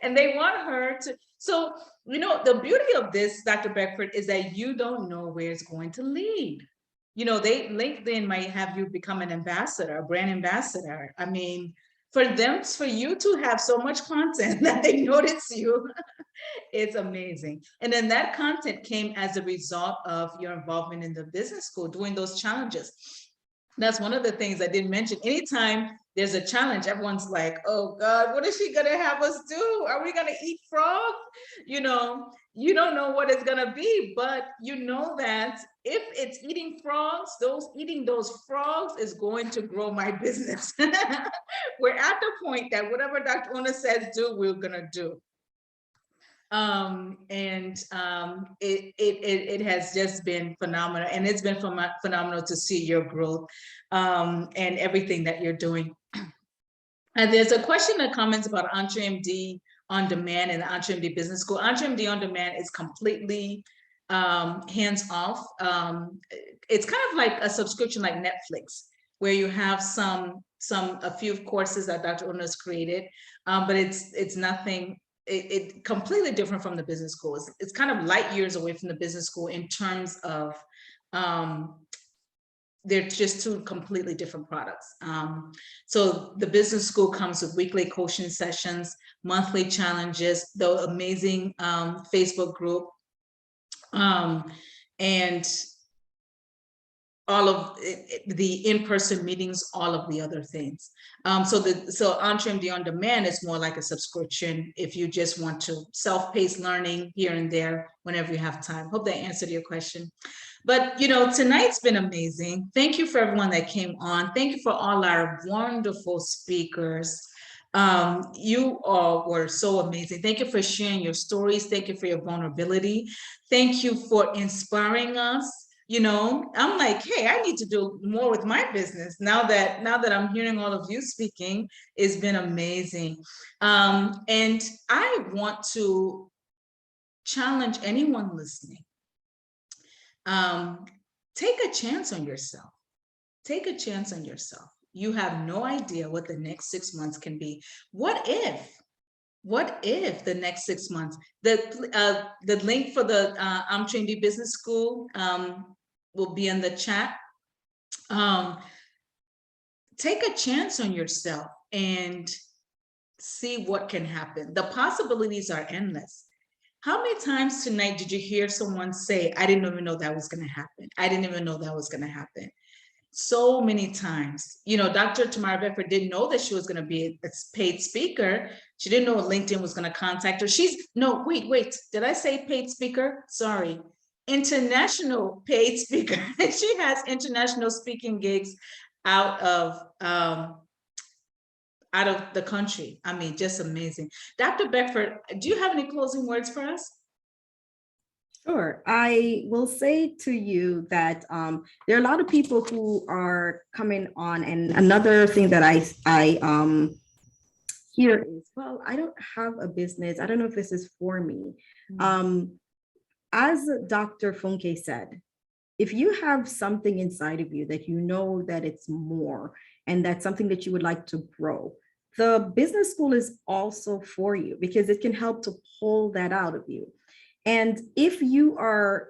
and they want her to. So, you know, the beauty of this, Dr. Beckford, is that you don't know where it's going to lead. You know, LinkedIn might have you become an ambassador, a brand ambassador. I mean, for you to have so much content that they notice you, it's amazing. And then that content came as a result of your involvement in the business school, doing those challenges. That's one of the things I didn't mention. Anytime there's a challenge, everyone's like, oh God, what is she gonna have us do? Are we gonna eat frogs? You know, you don't know what it's gonna be, but you know that if it's eating frogs, eating those frogs is going to grow my business. We're at the point that whatever Dr. Una says do, we're gonna do. It has just been phenomenal, and it's been phenomenal to see your growth and everything that you're doing. And there's a question that comments about EntreMD On Demand and the EntreMD Business School. EntreMD On Demand is completely hands off. It's kind of like a subscription like Netflix, where you have a few courses that Dr. Una's created, but it's nothing. It completely different from the business school. It's kind of light years away from the business school in terms of they're just 2 completely different products. So the business school comes with weekly coaching sessions, monthly challenges, the amazing Facebook group, and all of the in-person meetings, all of the other things. So EntreMD On Demand is more like a subscription if you just want to self-paced learning here and there whenever you have time. Hope that answered your question. But, you know, tonight's been amazing. Thank you for everyone that came on. Thank you for all our wonderful speakers. You all were so amazing. Thank you for sharing your stories. Thank you for your vulnerability. Thank you for inspiring us. You know, I'm like, hey, I need to do more with my business now that I'm hearing all of you speaking. It's been amazing. And I want to challenge anyone listening. Take a chance on yourself. Take a chance on yourself. You have no idea what the next 6 months can be. What if the next 6 months, the link for the EntreMD Business School will be in the chat. Take a chance on yourself and see what can happen. The possibilities are endless. How many times tonight did you hear someone say, I didn't even know that was going to happen. I didn't even know that was going to happen. So many times. You know, Dr. Tamara Beckford didn't know that she was going to be a paid speaker. She didn't know LinkedIn was going to contact her. Wait, did I say paid speaker? Sorry. International paid speaker. She has international speaking gigs out of the country. I mean, just amazing. Dr. Beckford, do you have any closing words for us? Sure. I will say to you that there are a lot of people who are coming on, and another thing that I hear is, well, I don't have a business. I don't know if this is for me. As Dr. Funke said, if you have something inside of you that you know that it's more, and that's something that you would like to grow, the business school is also for you because it can help to pull that out of you. And if you are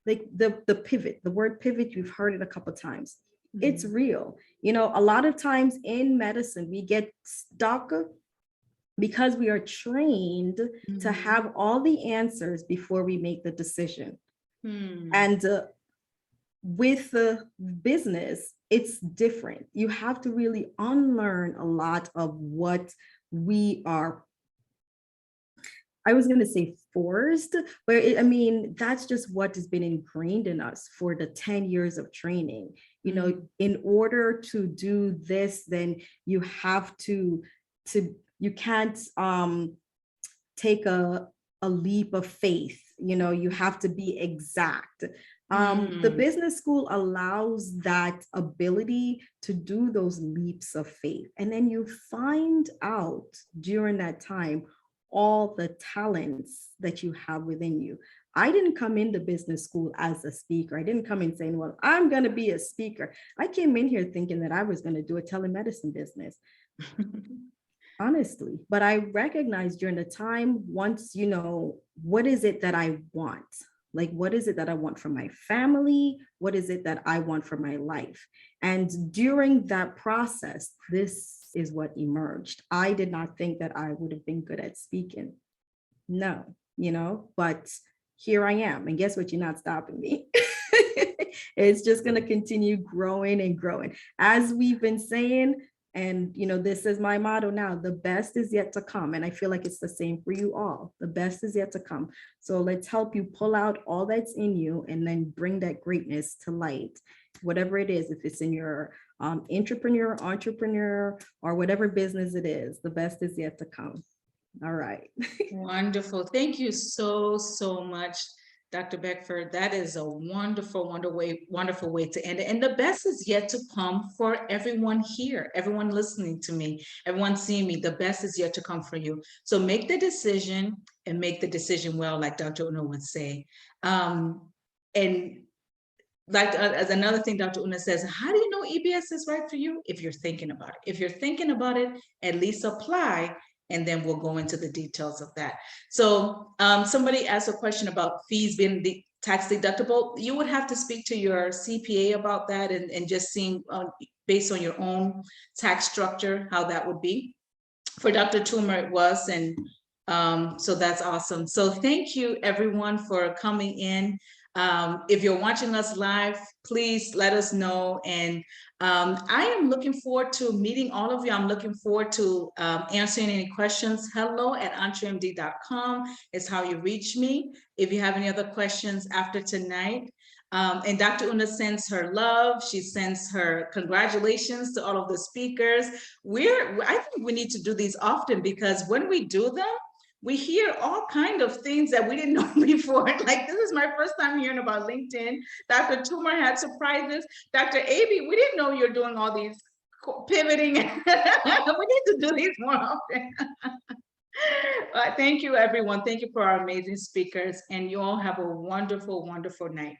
like the pivot, the word pivot, you've heard it a couple of times. It's real. You know, a lot of times in medicine, we get stuck because we are trained to have all the answers before we make the decision. And with the business, it's different. You have to really unlearn a lot of what we are, I was going to say forced, but I mean, that's just what has been ingrained in us for the 10 years of training. You know, in order to do this, then you have to you can't take a leap of faith. You know, you have to be exact. The business school allows that ability to do those leaps of faith. And then you find out during that time all the talents that you have within you. I didn't come into business school as a speaker. I didn't come in saying, well, I'm going to be a speaker. I came in here thinking that I was going to do a telemedicine business. Honestly, but I recognized during the time, once, you know, what is it that I want? Like, what is it that I want for my family? What is it that I want for my life? And during that process, this is what emerged. I did not think that I would have been good at speaking. No, you know, but here I am. And guess what? You're not stopping me. It's just going to continue growing and growing. As we've been saying, and, you know, this is my motto now, the best is yet to come. And I feel like it's the same for you all. The best is yet to come. So let's help you pull out all that's in you and then bring that greatness to light, whatever it is, if it's in your entrepreneur, or whatever business it is, the best is yet to come. All right. Wonderful. Thank you so much, Dr. Beckford. That is a wonderful way to end it. And the best is yet to come for everyone here, everyone listening to me, everyone seeing me. The best is yet to come for you. So make the decision, and make the decision well, like Dr. Una would say. And like as another thing Dr. Una says, how do you know EBS is right for you? If you're thinking about it. If you're thinking about it, at least apply. And then we'll go into the details of that. So somebody asked a question about fees being tax deductible. You would have to speak to your CPA about that, and just seeing based on your own tax structure, how that would be. For Dr. Toomer, it was, and so that's awesome. So thank you everyone for coming in. If you're watching us live, please let us know. And I am looking forward to meeting all of you. I'm looking forward to answering any questions. hello@entremd.com is how you reach me. If you have any other questions after tonight. And Dr. Una sends her love. She sends her congratulations to all of the speakers. I think we need to do these often, because when we do them, we hear all kinds of things that we didn't know before. Like, this is my first time hearing about LinkedIn. Dr. Toomer had surprises. Dr. Avi, we didn't know you're doing all these pivoting. We need to do these more often. Thank you, everyone. Thank you for our amazing speakers. And you all have a wonderful, wonderful night.